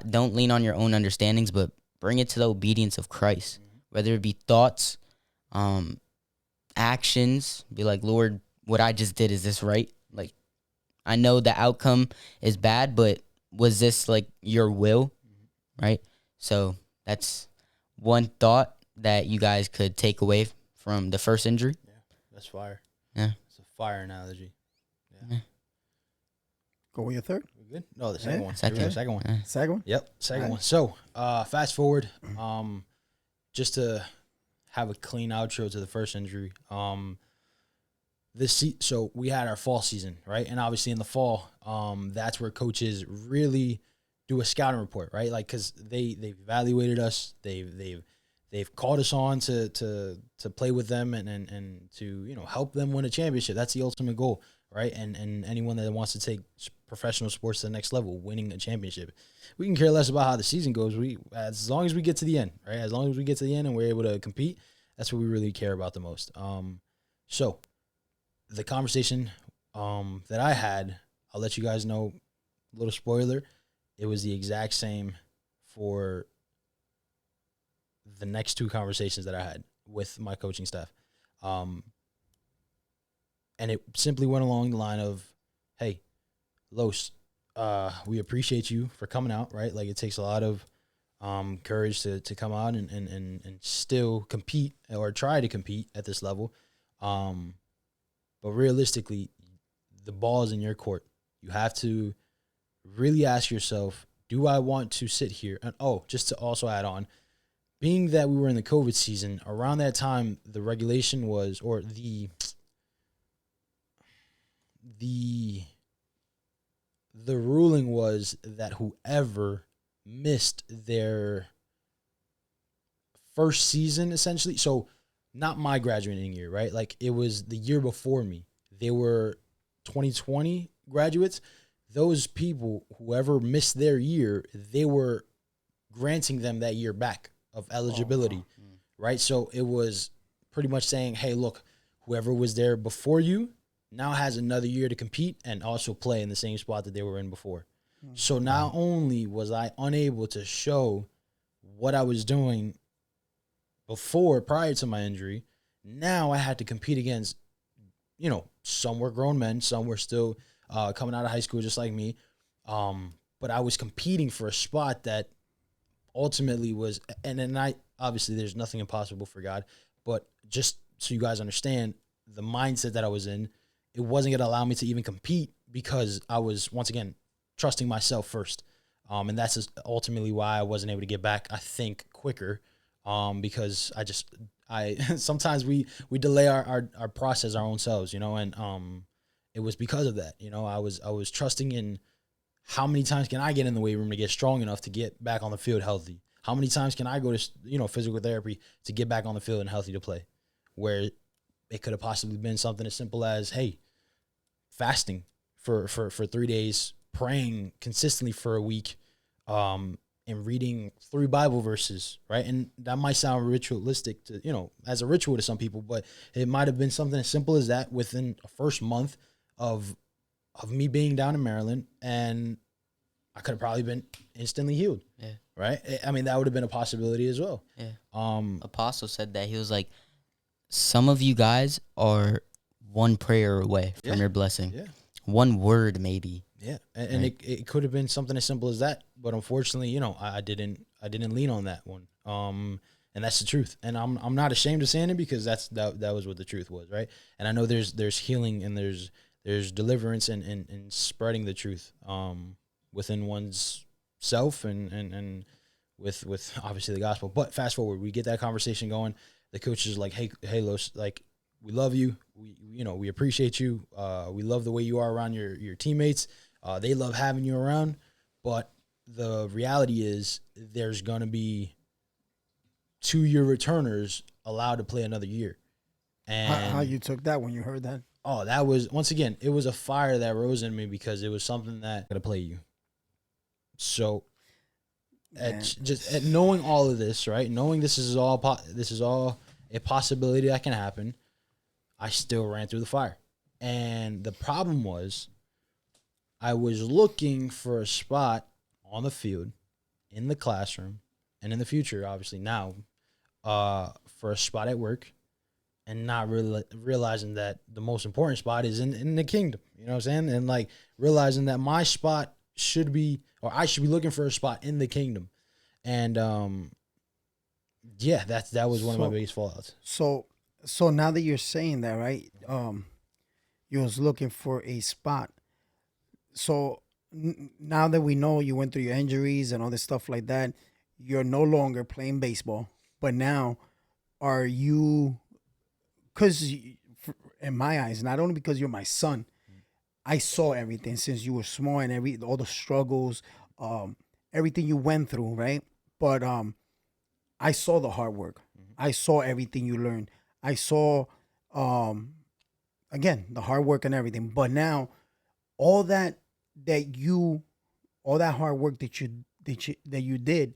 don't lean on your own understandings, but bring it to the obedience of Christ, whether it be thoughts, actions. Be like, Lord, what I just did, is this right? Like, I know the outcome is bad, but was this like your will, right? So that's one thought that you guys could take away from the first injury. Yeah, that's fire. Yeah. It's a fire analogy. Yeah. Go with your third. We good? No, the second one. Second. Here we go, second one. Yeah. Second one. Yep, second one. So, fast forward, just to have a clean outro to the first injury. So we had our fall season, right? And obviously in the fall, that's where coaches really do a scouting report, right? Like, because they've evaluated us, they've called us on to play with them and to help them win a championship. That's the ultimate goal, right? And anyone that wants to take professional sports to the next level, winning a championship, we can care less about how the season goes. As long as we get to the end, right? As long as we get to the end and we're able to compete, that's what we really care about the most. So the conversation that I had, I'll let you guys know, a little spoiler, it was the exact same for the next two conversations that I had with my coaching staff. And it simply went along the line of, hey, Los, we appreciate you for coming out, right? Like, it takes a lot of courage to come out and still compete or try to compete at this level. But realistically, the ball is in your court. You have to really ask yourself, do I want to sit here? And just to also add on, being that we were in the COVID season, around that time, the regulation was, or the ruling was that whoever missed their first season, essentially, so not my graduating year, right? Like, it was the year before me. They were 2020 graduates. Those people, whoever missed their year, they were granting them that year back of eligibility, right? So it was pretty much saying, hey, look, whoever was there before you now has another year to compete and also play in the same spot that they were in before. So not only was I unable to show what I was doing prior to my injury, now I had to compete against, some were grown men, some were still coming out of high school just like me. But I was competing for a spot that ultimately was, and then obviously there's nothing impossible for God, but just so you guys understand the mindset that I was in, it wasn't going to allow me to even compete because I was, once again, trusting myself first. And that's just ultimately why I wasn't able to get back, I think, quicker. Because sometimes we delay our process, our own selves, and it was because of that. I was trusting in how many times can I get in the weight room to get strong enough to get back on the field healthy? How many times can I go to, physical therapy to get back on the field and healthy to play? Where it could have possibly been something as simple as, hey, fasting for 3 days, praying consistently for a week, and reading 3 Bible verses, right? And that might sound ritualistic to, as a ritual to some people, but it might have been something as simple as that within a first month of me being down in Maryland, and I could have probably been instantly healed. Yeah. Right? I mean, that would have been a possibility as well. Yeah. Apostle said that. He was like, some of you guys are one prayer away from your blessing. Yeah. One word maybe Yeah, and Right. it could have been something as simple as that, but unfortunately, I didn't lean on that one. And that's the truth, and I'm not ashamed of saying it because that was what the truth was, right? And I know there's healing and there's deliverance and spreading the truth within one's self and with obviously the gospel. But fast forward, we get that conversation going. The coach is like, hey, Los, like, we love you. We appreciate you. We love the way you are around your teammates. They love having you around. But the reality is there's going to be 2-year returners allowed to play another year. And How you took that when you heard that? oh, that was, once again, it was a fire that rose in me because it was something that going to play you. So Man. at knowing all of this, right? Knowing this is all a possibility that can happen, I still ran through the fire. And the problem was I was looking for a spot on the field, in the classroom, and in the future, obviously now, for a spot at work, and not really realizing that the most important spot is in the kingdom. You know what I'm saying? And like realizing that my spot should be, or I should be looking for a spot in the kingdom. And yeah, that was one of my biggest fallouts. So now that you're saying that, right? You was looking for a spot. So now that we know you went through your injuries and all this stuff like that, you're no longer playing baseball. But now, are you? Because in my eyes, not only because you're my son, I saw everything since you were small and all the struggles, everything you went through, right? But I saw the hard work. I saw everything you learned. I saw, again, the hard work and everything. But now, all that all that hard work that you did,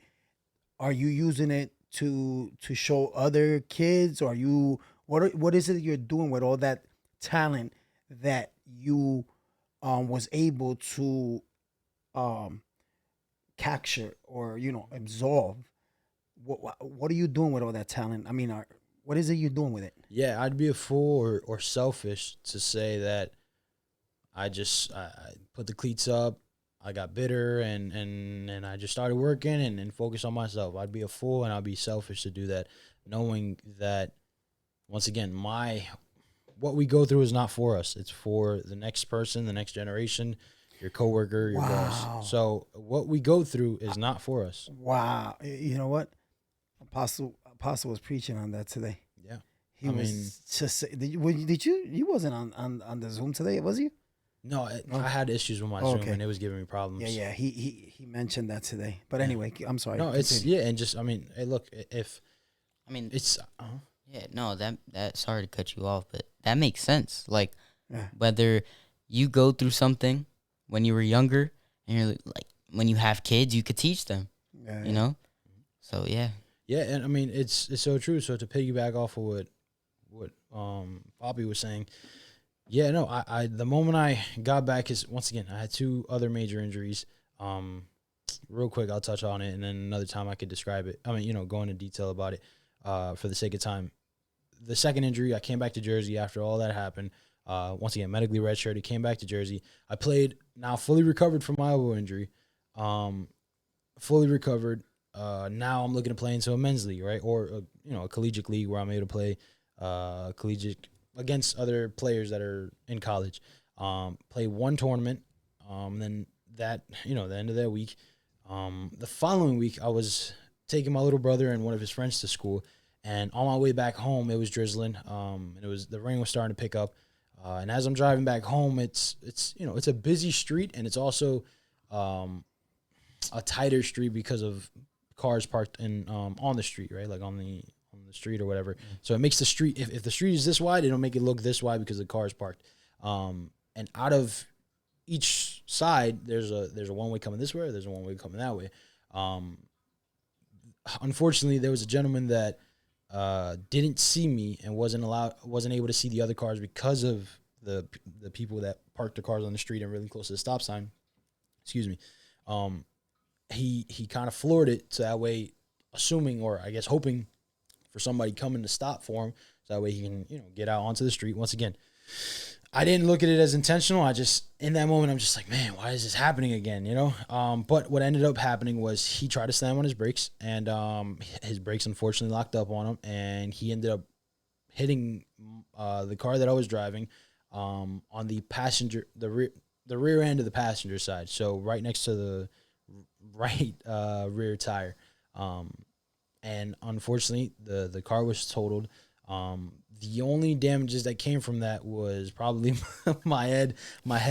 are you using it to show other kids? Or are you what is it you're doing with all that talent that you was able to capture or absorb? What are you doing with all that talent? I mean, what is it you're doing with it? Yeah, I'd be a fool or selfish to say that I put the cleats up, I got bitter, and I just started working and focused on myself. I'd be a fool and I'd be selfish to do that, knowing that, once again, what we go through is not for us. It's for the next person, the next generation, your coworker, your boss. So what we go through is not for us. Wow. You know what? Apostle was preaching on that today. Yeah. He was just did you wasn't on the Zoom today, was you? No, I had issues with my Zoom and it was giving me problems. Yeah. He mentioned that today. But anyway, I'm sorry. No, continue. and just, I mean, hey, look, it's Yeah, no, that sorry to cut you off, but that makes sense. Like, Yeah. whether you go through something when you were younger, and you're like, when you have kids, you could teach them. Yeah, You know, so yeah, yeah, and I mean it's so true. So to piggyback off of what Bobby was saying, yeah, no, I the moment I got back is, once again, I had 2 other major injuries. Real quick, I'll touch on it, and then another time I could describe it. I mean, go into detail about it for the sake of time. The second injury, I came back to Jersey after all that happened. Once again, medically redshirted, came back to Jersey. I played, now fully recovered from my elbow injury. Fully recovered. Now I'm looking to play into a men's league, right? Or, a collegiate league where I'm able to play collegiate against other players that are in college. Play 1 tournament. Then that, the end of that week. The following week, I was taking my little brother and one of his friends to school. And on my way back home, it was drizzling. And the rain was starting to pick up. And as I'm driving back home, it's a busy street, and it's also a tighter street because of cars parked on the street, right? Like on the street or whatever. So it makes the street, if the street is this wide, it'll make it look this wide because the car is parked. And out of each side, there's a one-way coming this way, there's a one-way coming that way. Unfortunately, there was a gentleman that didn't see me and wasn't able to see the other cars because of the people that parked their cars on the street and really close to the stop sign. Excuse me. He kind of floored it so that way, assuming, or I guess hoping for somebody coming to stop for him, so that way he can get out onto the street. Once again, I didn't look at it as intentional. I just, in that moment, I'm just like, man, why is this happening again? You know? But what ended up happening was he tried to slam on his brakes, and his brakes unfortunately locked up on him, and he ended up hitting the car that I was driving on the passenger, the rear end of the passenger side. So right next to the right rear tire. And unfortunately, the car was totaled. The only damages that came from that was probably my head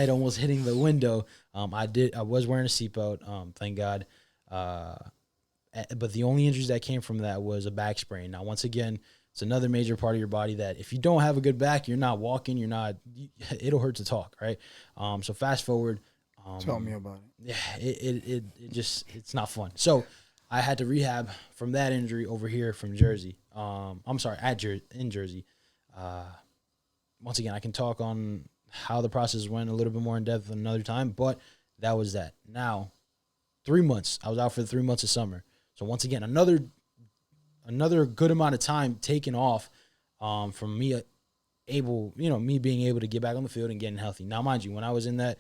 almost hitting the window. I was wearing a seatbelt, thank God. But the only injuries that came from that was a back sprain. Now, once again, it's another major part of your body that if you don't have a good back, you're not walking, it'll hurt to talk, right? So fast forward. Tell me about it. Yeah, it's not fun. So I had to rehab from that injury over here from Jersey. I'm sorry, in Jersey. Once again, I can talk on how the process went a little bit more in depth another time, but that was that. Now, 3 months. I was out for 3 months of summer. So once again, another good amount of time taken off from me me being able to get back on the field and getting healthy. Now, mind you, when I was in that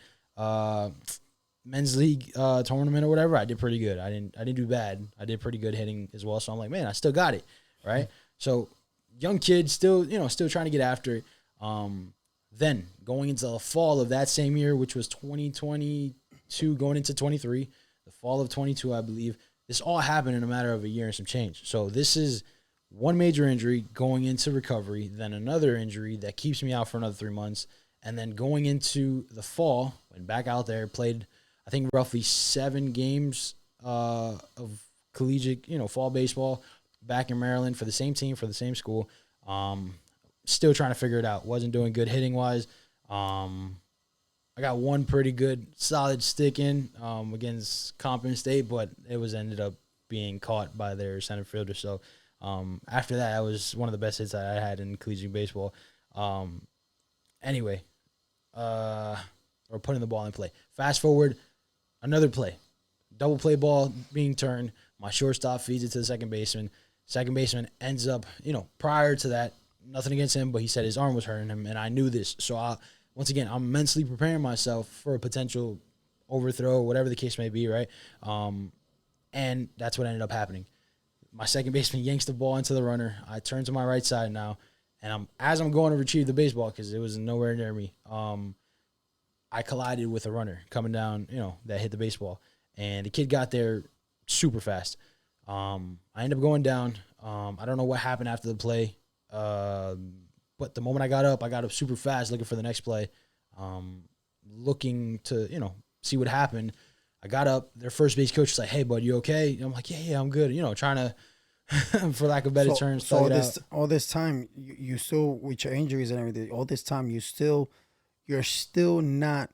men's league tournament or whatever, I did pretty good. I didn't do bad. I did pretty good hitting as well. So I'm like, man, I still got it, right? So young kid, still trying to get after it. Then going into the fall of that same year, which was 2022, going into 23, the fall of 22, I believe. This all happened in a matter of a year and some change. So this is one major injury going into recovery, then another injury that keeps me out for another 3 months, and then going into the fall, went back out there, played, I think, roughly 7 games of collegiate, fall baseball back in Maryland for the same team, for the same school. Still trying to figure it out. Wasn't doing good hitting-wise. I got one pretty good, solid stick in against Compton State, but it was ended up being caught by their center fielder. So after that was one of the best hits that I had in collegiate baseball. Anyway, or putting the ball in play. Fast forward, another play. Double play ball being turned. My shortstop feeds it to the second baseman. Second baseman ends up, prior to that, nothing against him, but he said his arm was hurting him, and I knew this. So, once again, I'm mentally preparing myself for a potential overthrow, whatever the case may be, right? And that's what ended up happening. My second baseman yanks the ball into the runner. I turn to my right side now, and as I'm going to retrieve the baseball, because it was nowhere near me, I collided with a runner coming down, that hit the baseball. And the kid got there super fast. I ended up going down. I don't know what happened after the play. But the moment I got up super fast looking for the next play, looking to, see what happened. I got up. Their first base coach was like, "Hey, bud, you okay?" And I'm like, yeah, I'm good. Trying to, for lack of better terms, so all this time, you still, with your injuries and everything, all this time, you're still not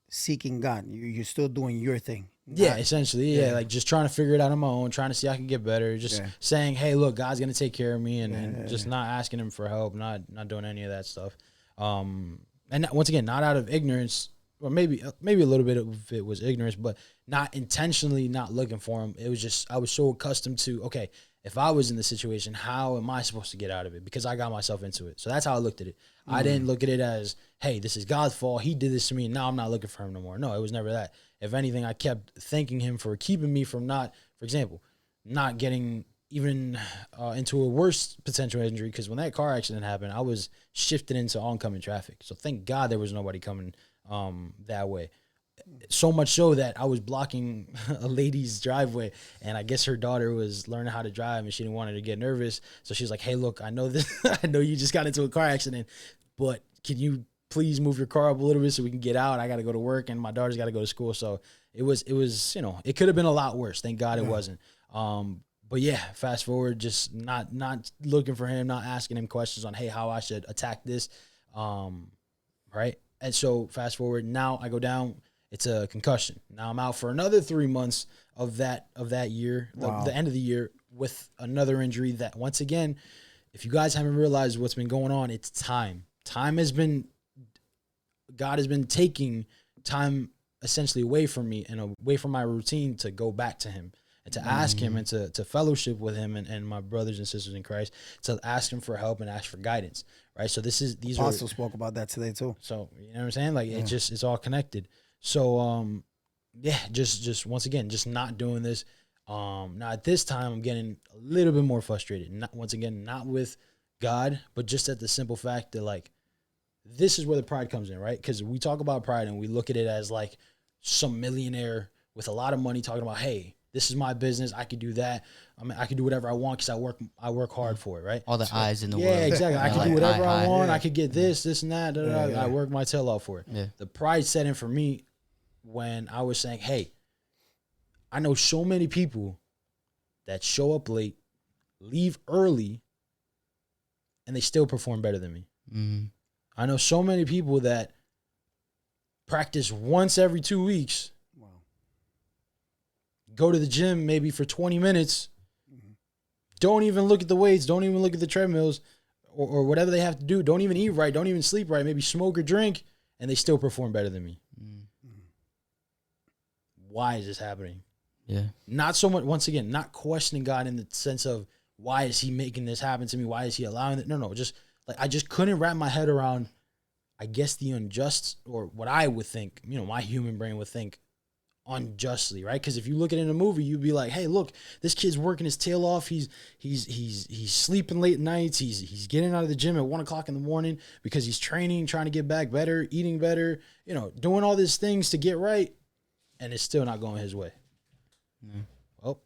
seeking God. You're still doing your thing. Yeah, essentially. Yeah, like just trying to figure it out on my own, trying to see how I can get better. Just saying, hey, look, God's going to take care of me, and just not asking him for help, not doing any of that stuff. And once again, not out of ignorance, or maybe a little bit of it was ignorance, but not intentionally not looking for him. It was just, I was so accustomed to, okay, if I was in the situation, how am I supposed to get out of it? Because I got myself into it. So that's how I looked at it. I didn't look at it as, hey, this is God's fault. He did this to me. Now I'm not looking for him no more. No, it was never that. If anything, I kept thanking him for keeping me from not, for example, not getting even into a worse potential injury. Because when that car accident happened, I was shifted into oncoming traffic. So thank God there was nobody coming that way. So much so that I was blocking a lady's driveway, and I guess her daughter was learning how to drive, and she didn't want her to get nervous. So she was like, "Hey, look, I know this. I know you just got into a car accident, but can you please move your car up a little bit so we can get out? I got to go to work, and my daughter's got to go to school." So it was, it could have been a lot worse. Thank God it wasn't. But yeah, fast forward, just not looking for him, not asking him questions on, hey, how I should attack this, right? And so fast forward, now I go down. It's a concussion. Now I'm out for another 3 months of that year, the end of the year, with another injury that, once again, if you guys haven't realized what's been going on, it's time. God has been taking time essentially away from me and away from my routine to go back to him. and to ask him and to fellowship with him and my brothers and sisters in Christ, to ask him for help and ask for guidance, right? So these Apostle spoke about that today too. So you know what I'm saying? Like it's all connected. So just once again, just not doing this. Now at this time I'm getting a little bit more frustrated. Not with God, but just at the simple fact that like this is where the pride comes in, right? Because we talk about pride and we look at it as like some millionaire with a lot of money talking about, hey, this is my business. I could do that. I mean, I can do whatever I want because I work hard for it, right? All the eyes in the yeah, world. Exactly. I can do whatever I want. Yeah. I could get this and that. I work my tail off for it. Yeah. The pride set in for me when I was saying, hey, I know so many people that show up late, leave early, and they still perform better than me. Mm-hmm. I know so many people that practice once every 2 weeks, go to the gym maybe for 20 minutes, don't even look at the weights, don't even look at the treadmills or whatever they have to do, don't even eat right, don't even sleep right, maybe smoke or drink, and they still perform better than me. Why is this happening? Yeah. Not so much, once again, not questioning God in the sense of why is he making this happen to me? Why is he allowing it? No, just like I just couldn't wrap my head around, I guess, the unjust, or what I would think, my human brain would think unjustly, right? Because if you look at it in a movie, you'd be like, hey, look, this kid's working his tail off. He's sleeping late nights. He's getting out of the gym at 1 o'clock in the morning because he's training, trying to get back better, eating better, doing all these things to get right, and it's still not going his way. Well,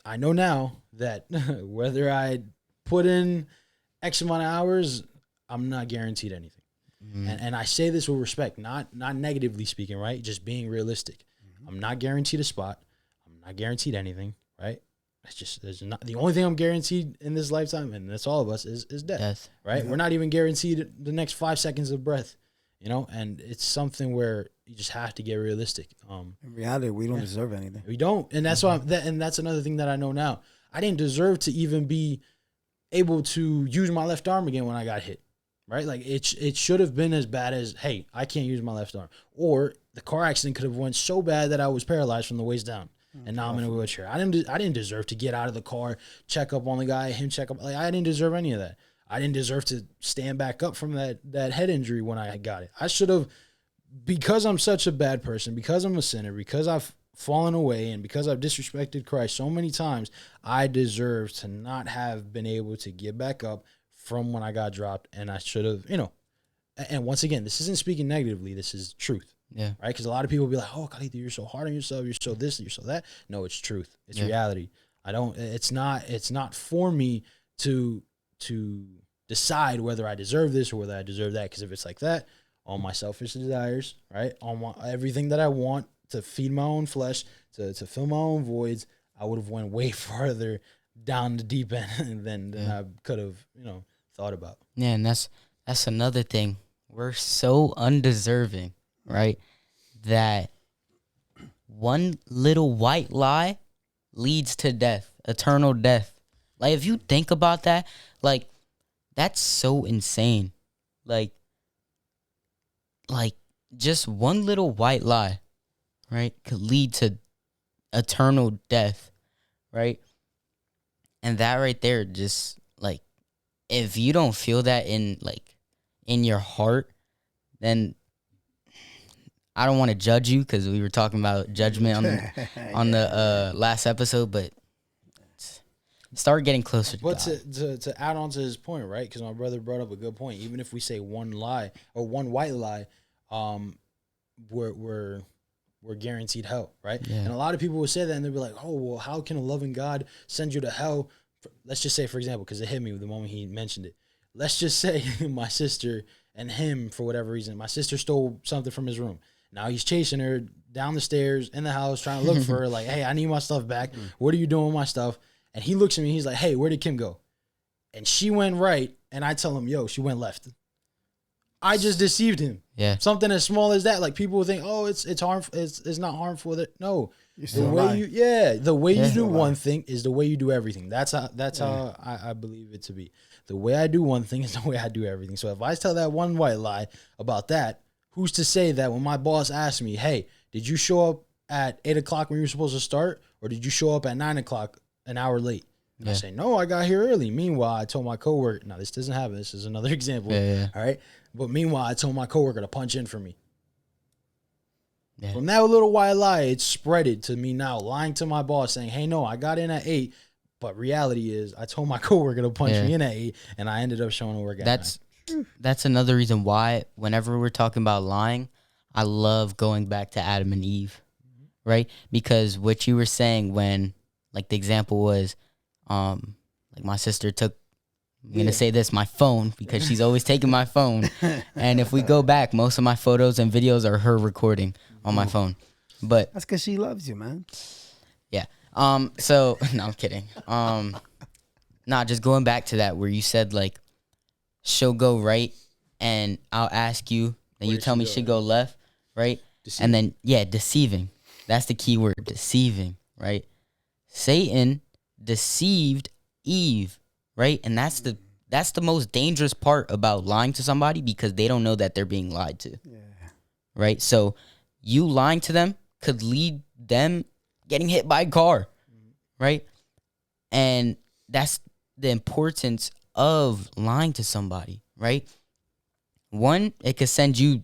I know now that whether I put in X amount of hours, I'm not guaranteed anything. And I say this with respect, not negatively speaking, right? Just being realistic. I'm not guaranteed a spot. I'm not guaranteed anything, right? There's not the only thing I'm guaranteed in this lifetime, and that's all of us, is death. Right? Yeah. We're not even guaranteed the next 5 seconds of breath, and it's something where you just have to get realistic. In reality, we don't deserve anything. We don't, and that's why. And that's another thing that I know now. I didn't deserve to even be able to use my left arm again when I got hit. Right? Like it should have been as bad as, hey, I can't use my left arm, or the car accident could have went so bad that I was paralyzed from the waist down, and now I'm in a wheelchair. I didn't deserve to get out of the car, check up on the guy, him check up. Like I didn't deserve any of that. I didn't deserve to stand back up from that head injury when I got it. I should have, because I'm such a bad person, because I'm a sinner, because I've fallen away, and because I've disrespected Christ so many times, I deserve to not have been able to get back up from when I got dropped, and I should have, and once again, this isn't speaking negatively, this is truth. Yeah. Right? Because a lot of people be like, oh, Khalid, you're so hard on yourself, you're so this, you're so that. No, it's truth. It's reality. It's not for me to decide whether I deserve this or whether I deserve that. Because if it's like that, all my selfish desires, right? Everything that I want to feed my own flesh, to fill my own voids, I would have went way farther down the deep end than I could have, thought about. Yeah, and that's another thing. We're so undeserving, right? That one little white lie leads to death, eternal death. Like, if you think about that, like, that's so insane. Like just one little white lie, right, could lead to eternal death, right? And that right there, just like, if you don't feel that in your heart, then I don't want to judge you, because we were talking about judgment on the last episode, but start getting closer to God. But to add on to his point, right? Because my brother brought up a good point. Even if we say one lie or one white lie, we're guaranteed hell, right? Yeah. And a lot of people will say that, and they'll be like, oh, well, how can a loving God send you to hell? Let's just say, for example, because it hit me the moment he mentioned it. Let's just say my sister and him, for whatever reason, my sister stole something from his room. Now he's chasing her down the stairs in the house, trying to look for her, like, hey, I need my stuff back. What are you doing with my stuff? And he looks at me, he's like, hey, where did Kim go? And she went right, and I tell him, yo, she went left. I just deceived him. Yeah. Something as small as that. Like, people will think, oh, it's harmful. It's not harmful. No. The way you do one thing is the way you do everything. That's how I believe it to be. The way I do one thing is the way I do everything. So if I tell that one white lie about that, who's to say that when my boss asks me, hey, did you show up at 8 o'clock when you were supposed to start, or did you show up at 9 o'clock an hour late? And I say, no, I got here early. Meanwhile, I told my coworker, now this doesn't happen. This is another example. All right. But meanwhile, I told my coworker to punch in for me. Yeah. From that little white lie, it spreaded to me now lying to my boss saying, hey, no, I got in at 8. But reality is I told my coworker to punch me in at 8, and I ended up showing to work at 9. That's another reason why whenever we're talking about lying, I love going back to Adam and Eve, right? Because what you were saying when, like the example was, like my sister took, I'm going to say this, my phone, because she's always taking my phone. And if we go back, most of my photos and videos are her recording on my phone. But that's because she loves you, man. Yeah. So, no, I'm kidding. Just going back to that where you said, like, she'll go right, and I'll ask you, and you tell me she'll go left, right? Deceiving. And then, deceiving. That's the key word, deceiving, right? Satan deceived Eve, right? And that's the most dangerous part about lying to somebody, because they don't know that they're being lied to, right? So you lying to them could lead them getting hit by a car, right? And that's the importance of lying to somebody, right? One, it could send you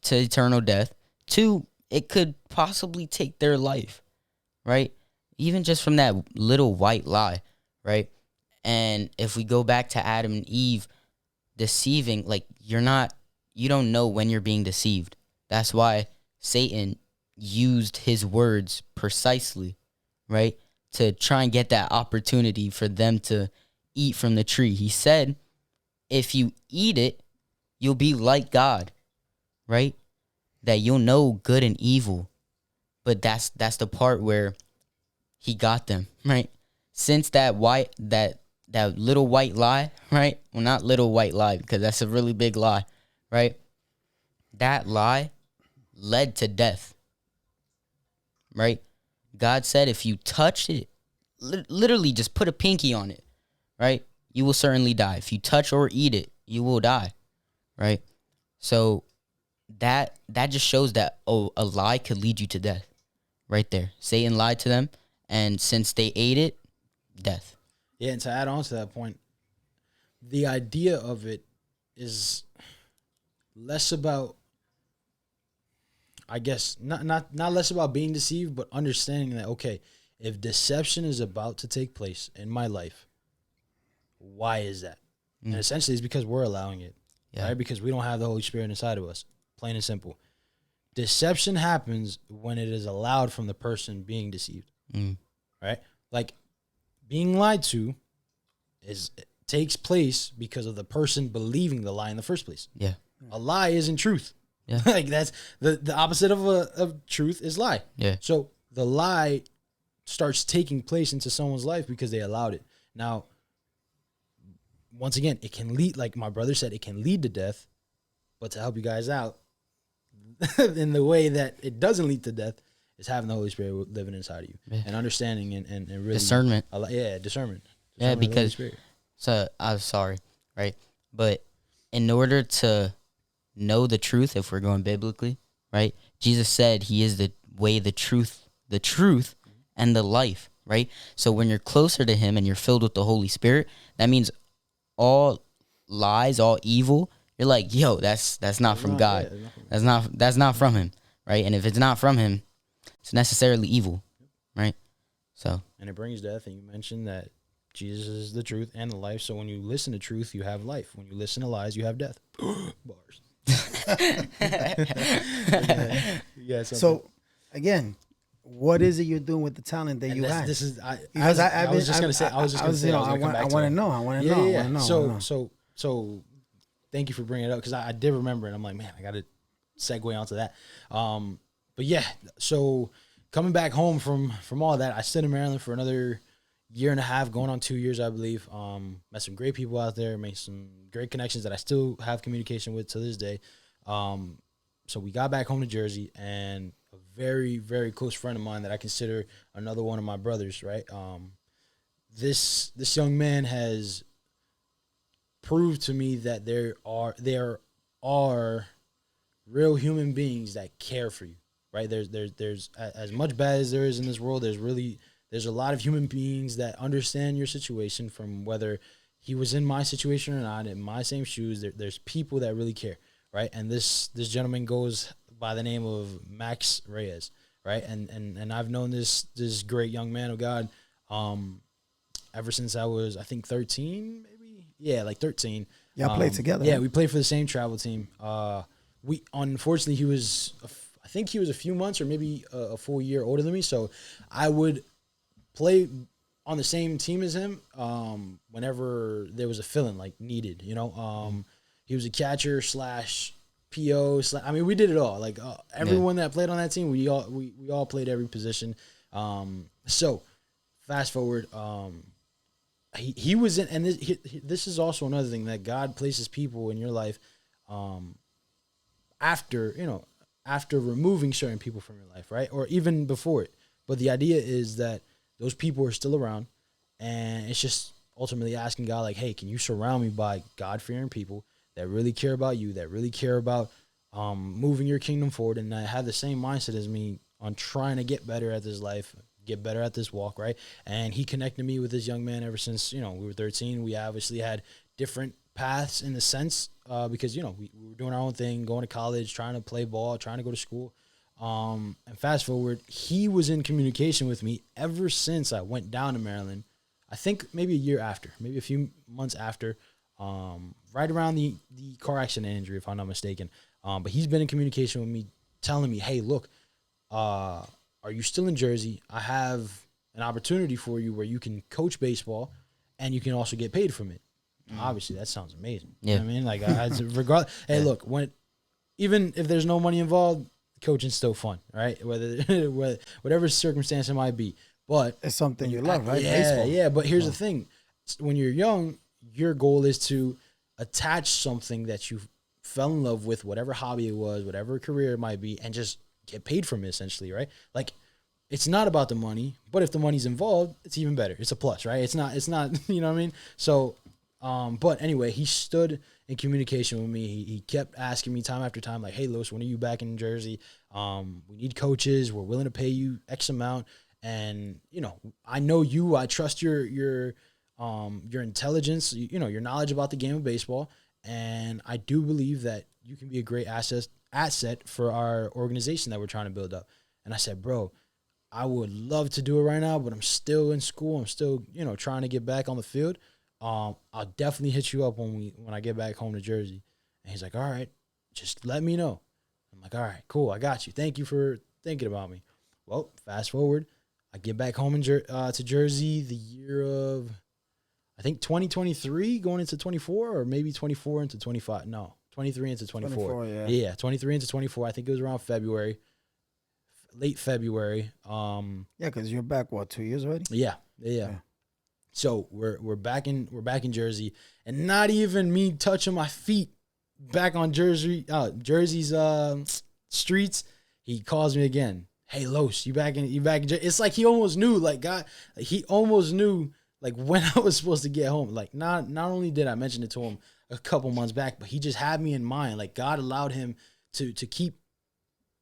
to eternal death. Two, it could possibly take their life, right? Even just from that little white lie, right? And if we go back to Adam and Eve deceiving, like, you don't know when you're being deceived. That's why Satan used his words precisely, right? To try and get that opportunity for them to eat from the tree. He said, if you eat it, you'll be like God, right? That you'll know good and evil. But that's the part where he got them, right? Since that little white lie, right? Well, not little white lie, because that's a really big lie, right? That lie led to death, right? God said if you touch it, literally just put a pinky on it, right? You will certainly die. If you touch or eat it, you will die, right? So that just shows that, a lie could lead you to death right there. Satan lied to them, and since they ate it, death. Yeah, and to add on to that point, the idea of it is less about, I guess, not less about being deceived, but understanding that, okay, if deception is about to take place in my life, why is that? And essentially it's because we're allowing it, right? Because we don't have the Holy Spirit inside of us, plain and simple. Deception happens when it is allowed from the person being deceived, right? Like, being lied to takes place because of the person believing the lie in the first place. Yeah. A lie isn't truth. Yeah. Like, that's the opposite of truth is lie. Yeah. So the lie starts taking place into someone's life because they allowed it. Now, once again, it can lead, like my brother said, it can lead to death. But to help you guys out, in the way that it doesn't lead to death, is having the Holy Spirit living inside of you, and understanding and really discernment. Discernment. Yeah, because so I'm sorry, right? But in order to know the truth, if we're going biblically, right? Jesus said he is the way, the truth, and the life, right? So when you're closer to him and you're filled with the Holy Spirit, that means all lies, all evil, you're like, yo, that's not from God. That's not from him, right? And if it's not from him, it's necessarily evil, right? So, and it brings death. And you mentioned that Jesus is the truth and the life. So when you listen to truth, you have life. When you listen to lies, you have death. Bars. So, again, what is it you're doing with the talent that you have? This is I was just gonna say. I want to know. So thank you for bringing it up, because I did remember, and I'm like, man, I got to segue onto that. But yeah, so coming back home from all that, I stayed in Maryland for another year and a half, going on 2 years, I believe. Met some great people out there, made some great connections that I still have communication with to this day. So we got back home to Jersey, and a very, very close friend of mine that I consider another one of my brothers, right? This young man has proved to me that there are real human beings that care for you, right? There's as much bad as there is in this world. There's a lot of human beings that understand your situation, from whether he was in my situation or not, in my same shoes. There's people that really care, right? And this gentleman goes by the name of Max Reyes, right? And I've known this great young man of God ever since I was, I think, 13, maybe. Yeah, like 13. Y'all played together. Yeah, huh? we played for the same travel team. We unfortunately he was, I think he was a few months or maybe a full year older than me. So I would play on the same team as him whenever there was a fill-in like needed. You know, he was a catcher slash PO. I mean, we did it all. Like everyone that played on that team, we all played every position. So fast forward. He was in, and this is also another thing, that God places people in your life after removing certain people from your life, right? Or even before it. But the idea is that those people are still around, and it's just ultimately asking God, like, hey, can you surround me by God-fearing people that really care about you, that really care about moving your kingdom forward, and that have the same mindset as me on trying to get better at this life, get better at this walk, right? And he connected me with this young man ever since, we were 13. We obviously had different paths in the sense because, we were doing our own thing, going to college, trying to play ball, trying to go to school. And fast forward, he was in communication with me ever since I went down to Maryland. I think maybe a year after, maybe a few months after, right around the car accident injury, if I'm not mistaken. But he's been in communication with me, telling me, hey, look, are you still in Jersey? I have an opportunity for you where you can coach baseball and you can also get paid from it. Obviously, that sounds amazing. Yeah. You know what I mean? Like, regardless, hey, look, even if there's no money involved, coaching's still fun, right? Whatever circumstance it might be. But It's something you love, right? Yeah, Baseball. yeah. But here's the thing. When you're young, your goal is to attach something that you fell in love with, whatever hobby it was, whatever career it might be, and just get paid from it, essentially, right? Like, it's not about the money, but if the money's involved, it's even better. It's a plus, right? It's not, you know what I mean? So, but anyway, he stood in communication with me. He kept asking me time after time, like, hey, Lewis, when are you back in Jersey? We need coaches. We're willing to pay you X amount. And, I know you, I trust your intelligence, your knowledge about the game of baseball. And I do believe that you can be a great asset for our organization that we're trying to build up. And I said, bro, I would love to do it right now, but I'm still in school. I'm still, trying to get back on the field. I'll definitely hit you up when I get back home to Jersey. And he's like, all right, just let me know. I'm like, all right, cool. I got you. Thank you for thinking about me. Well, fast forward. I get back home to Jersey the year of, I think 2023 going into 24, or maybe 24 into 25. No, 23 into 24. Yeah, 23 into 24. I think it was around February, late February. Yeah, because you're back, 2 years already? Yeah. So we're back in Jersey, and not even me touching my feet back on Jersey's streets, he calls me again. Hey, Los, you back in Jersey? It's like he almost knew, like, God, he almost knew, like, when I was supposed to get home. Like, not only did I mention it to him a couple months back, but he just had me in mind. Like, God allowed him to keep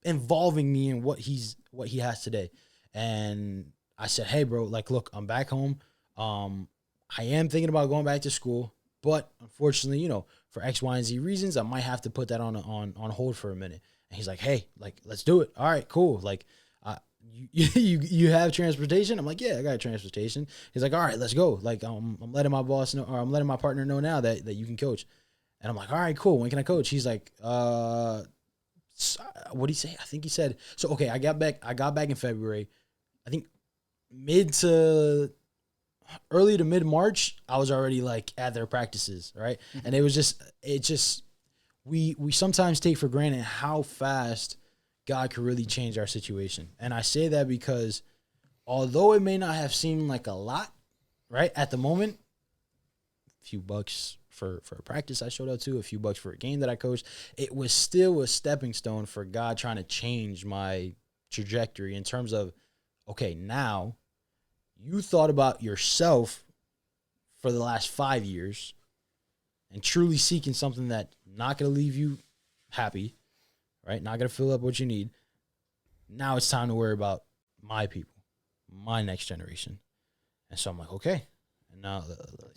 involving me in what he has today. And I said, hey, bro, like, look, I'm back home. I am thinking about going back to school, but unfortunately, for X, Y, and Z reasons, I might have to put that on hold for a minute. And he's like, hey, like, let's do it. All right, cool. Like, you have transportation? I'm like, yeah, I got transportation. He's like, all right, let's go. Like, I'm letting my boss know, or I'm letting my partner know now that you can coach. And I'm like, all right, cool. When can I coach? He's like, what did he say? I think he said, so, okay, I got back in February. I think early to mid March, I was already like at their practices, right? Mm-hmm. And it just we sometimes take for granted how fast God could really change our situation. And I say that because although it may not have seemed like a lot, right, at the moment, a few bucks for a practice I showed up to, a few bucks for a game that I coached, it was still a stepping stone for God trying to change my trajectory in terms of, okay, now you thought about yourself for the last 5 years and truly seeking something that not going to leave you happy, right? Not going to fill up what you need. Now it's time to worry about my people, my next generation. And so I'm like, okay. And now,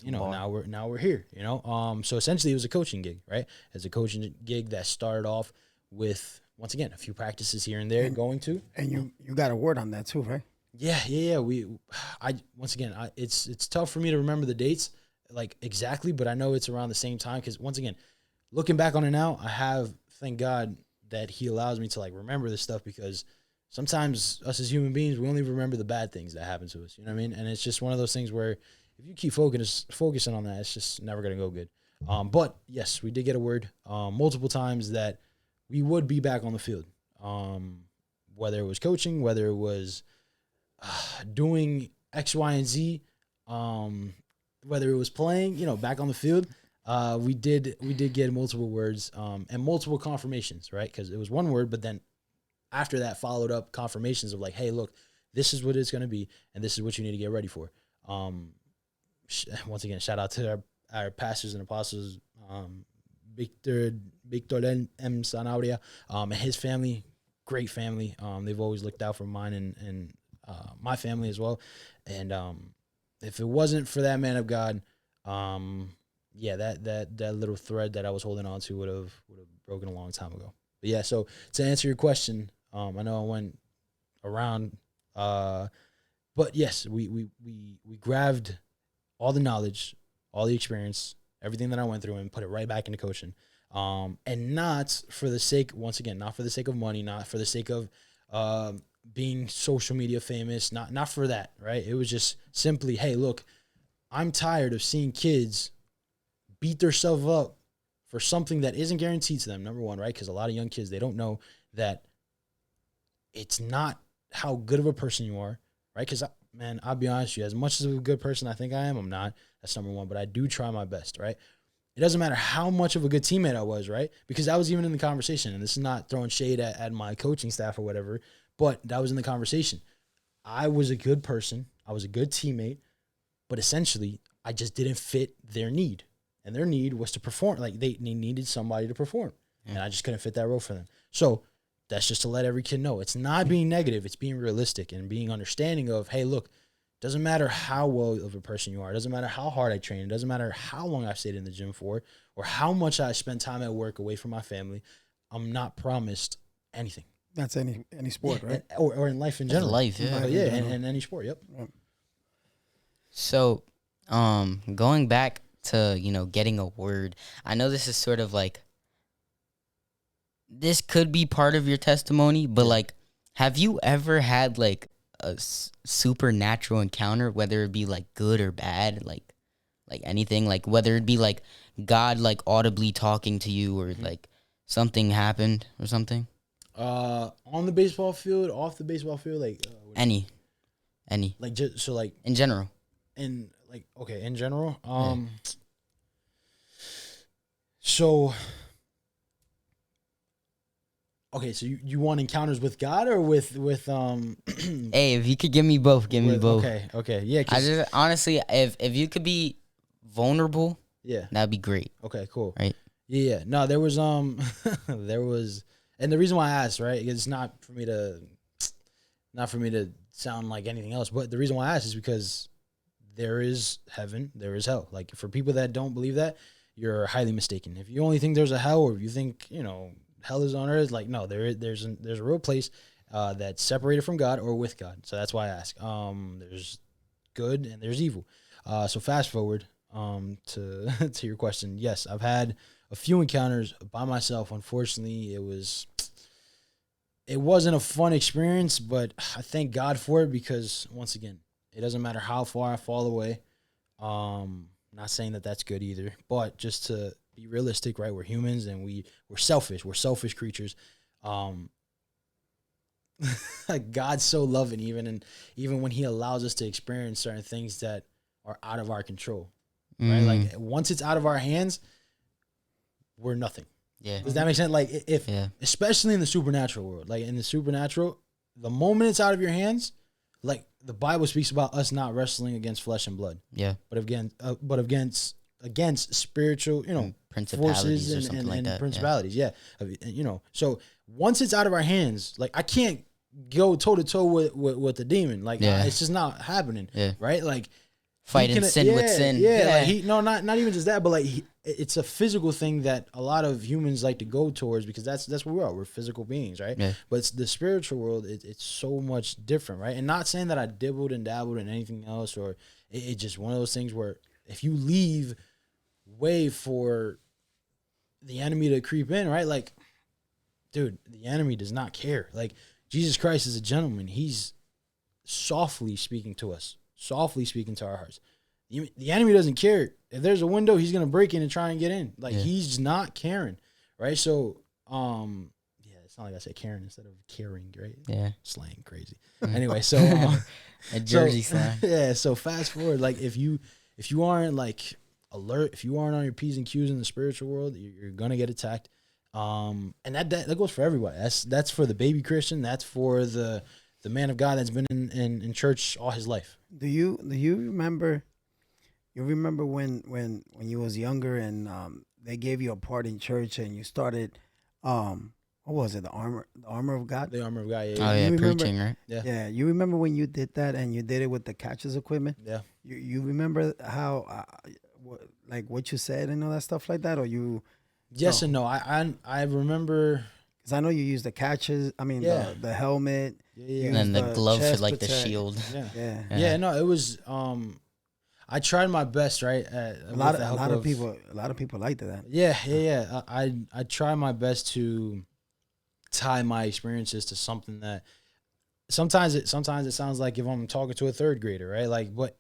now we're here, So essentially it was a coaching gig, right? It's a coaching gig that started off with, once again, a few practices here and there going to. And you got a word on that too, right? Yeah. It's tough for me to remember the dates like exactly, but I know it's around the same time. Cause once again, looking back on it now, thank God that he allows me to like remember this stuff, because sometimes us as human beings, we only remember the bad things that happen to us. You know what I mean? And it's just one of those things where if you keep focusing on that, it's just never going to go good. But yes, we did get a word multiple times that we would be back on the field. Whether it was coaching, whether it was doing X, Y, and Z, whether it was playing, back on the field, we did get multiple words and multiple confirmations, right? Because it was one word, but then after that followed up confirmations of like, hey, look, this is what it's going to be, and this is what you need to get ready for. Once again, shout out to our pastors and apostles, Victor M. Sanabria, and his family, great family. They've always looked out for mine and my family as well. And if it wasn't for that man of God, that little thread that I was holding on to would have broken a long time ago. But yeah, so to answer your question, I know I went around, but yes, we grabbed all the knowledge, all the experience, everything that I went through, and put it right back into coaching. And not for the sake, once again, not for the sake of money, not for the sake of being social media famous, not for that, right? It was just simply, hey, look, I'm tired of seeing kids beat themselves up for something that isn't guaranteed to them, number one, right? Because a lot of young kids, they don't know that it's not how good of a person you are, right? Because, man, I'll be honest with you, as much as a good person I think I am, I'm not. That's number one, but I do try my best, right? It doesn't matter how much of a good teammate I was, right? Because that was even in the conversation, and this is not throwing shade at my coaching staff or whatever, but that was in the conversation. I was a good person. I was a good teammate, but essentially I just didn't fit their need. And their need was to perform. Like they needed somebody to perform. And I just couldn't fit that role for them. So that's just to let every kid know. It's not being negative. It's being realistic and being understanding of, hey, look, doesn't matter how well of a person you are. It doesn't matter how hard I train. It doesn't matter how long I've stayed in the gym for or how much I spend time at work away from my family. I'm not promised anything. That's any sport, right? Or in life in general. Life, yeah. And any sport, yep. So, going back to, getting a word, I know this is sort of like, this could be part of your testimony, but like, have you ever had like a supernatural encounter, whether it be like good or bad, like anything, like whether it be like God like audibly talking to you or like something happened or something? On the baseball field, off the baseball field, like Any, like just so like in general. in general. So okay, so you want encounters with God or with Hey, if you could give me both, give me both. Okay, yeah. I just honestly, if you could be vulnerable, Yeah. that'd be great. Okay, cool. Right. Yeah. No, there was there was, and the reason why I asked, right, it's not for me to sound like anything else, but the reason why I asked is because there is heaven, there is hell. Like for people that don't believe that, you're highly mistaken. If you only think there's a hell, or if you think hell is on earth, like no, there's a real place that's separated from God or with God. So that's why I ask. There's good and there's evil. So fast forward to to your question. Yes, I've had a few encounters by myself. Unfortunately, it wasn't a fun experience, but I thank God for it because once again, it doesn't matter how far I fall away. Not saying that that's good either, but just to be realistic, right? We're humans and we're selfish. We're selfish creatures. God's so loving, even when He allows us to experience certain things that are out of our control, right? Like once it's out of our hands, we're nothing. Yeah. Does that make sense? Like especially in the supernatural world, like in the supernatural, the moment it's out of your hands, like the Bible speaks about us not wrestling against flesh and blood. Yeah. But against spiritual, principalities forces or something and like that. principalities. Yeah. So once it's out of our hands, like I can't go toe to toe with the demon. Like Yeah. it's just not happening. Yeah. Right? Like Fighting sin with sin. Yeah, like not even just that, but like it's a physical thing that a lot of humans like to go towards because that's where we are. We're physical beings, right? Yeah. But it's the spiritual world. It's so much different, right? And not saying that I dibbled and dabbled in anything else, or it's just one of those things where if you leave way for the enemy to creep in, right? Like, dude, the enemy does not care. Like Jesus Christ is a gentleman. He's softly speaking to us, softly speaking to our hearts. The enemy doesn't care. If there's a window, he's gonna break in and try and get in. Like he's not caring, right? So, yeah, it's not like I said caring instead of caring, right? Yeah. Slang crazy. Anyway, so A Jersey slang. yeah. So fast forward, like if you aren't like alert, if you aren't on your P's and Q's in the spiritual world, you're gonna get attacked. And that goes for everybody. That's for the baby Christian. That's for the man of God that's been in church all his life. Do you remember? You remember when you was younger and they gave you a part in church and you started, what was it? The armor of God. The armor of God. Oh Yeah. yeah, You remember- preaching, right? Yeah. You remember when you did that and you did it with the catches equipment? Yeah. You remember how, what you said and all that stuff like that, or you? Yes No. and no. I remember. Because I know you use the catches. I mean, Yeah. the helmet. Yeah. And then the the glove for chest like the protect. shield. Yeah. Yeah. Yeah. No, it was. I tried my best, right? A lot of people liked that. Yeah. I try my best to tie my experiences to something that sometimes it sounds like if I'm talking to a third grader, right? Like, but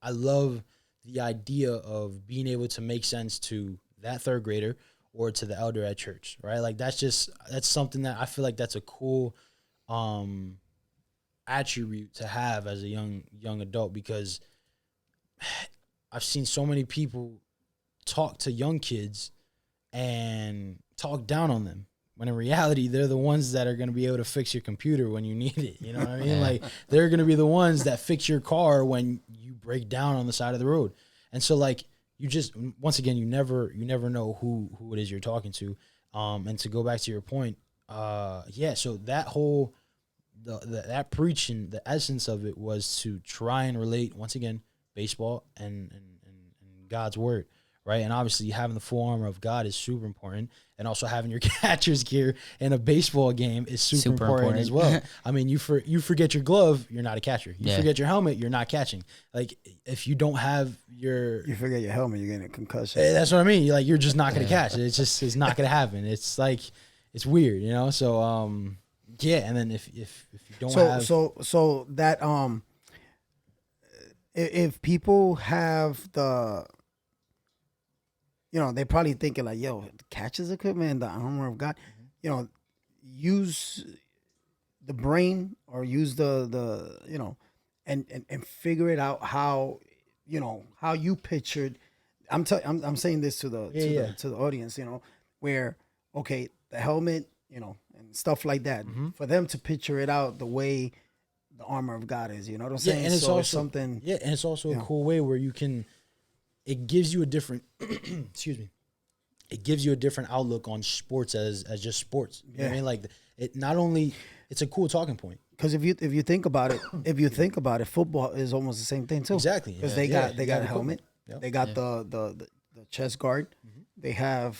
I love the idea of being able to make sense to that third grader or to the elder at church, right? Like that's something that I feel like that's a cool attribute to have as a young adult, because I've seen so many people talk to young kids and talk down on them, when in reality they're the ones that are going to be able to fix your computer when you need it. You know what I mean? Yeah. Like they're going to be the ones that fix your car when you break down on the side of the road. And so like you just, once again, you never know who it is you're talking to. And to go back to your point, so that whole that preaching, the essence of it was to try and relate, once again, baseball and God's word, right? And obviously having the full armor of God is super important, and also having your catcher's gear in a baseball game is super important as well. I mean, you forget your glove, you're not a catcher. You forget your helmet, you're not catching. Like if you don't have You forget your helmet, you're getting a concussion. that's what I mean. You're just not gonna catch it. It's not gonna happen. It's like it's weird, you know. So and then if you don't have so that if people have the, they probably thinking like, yo, the catches equipment and the armor of God, use the brain or use the and figure it out how you pictured. I'm saying this to the audience, where okay, the helmet, and stuff like that, for them to picture it out the way the armor of God is, you know what I'm saying? And it's so also it's something. Yeah, and it's also a cool way where it gives you a different excuse me. It gives you a different outlook on sports as just sports. You know what I mean? Like it not only it's a cool talking point. Because if you think about it, football is almost the same thing too. Exactly. Because Yeah. they got a helmet, Yep. they got the chest guard, they have,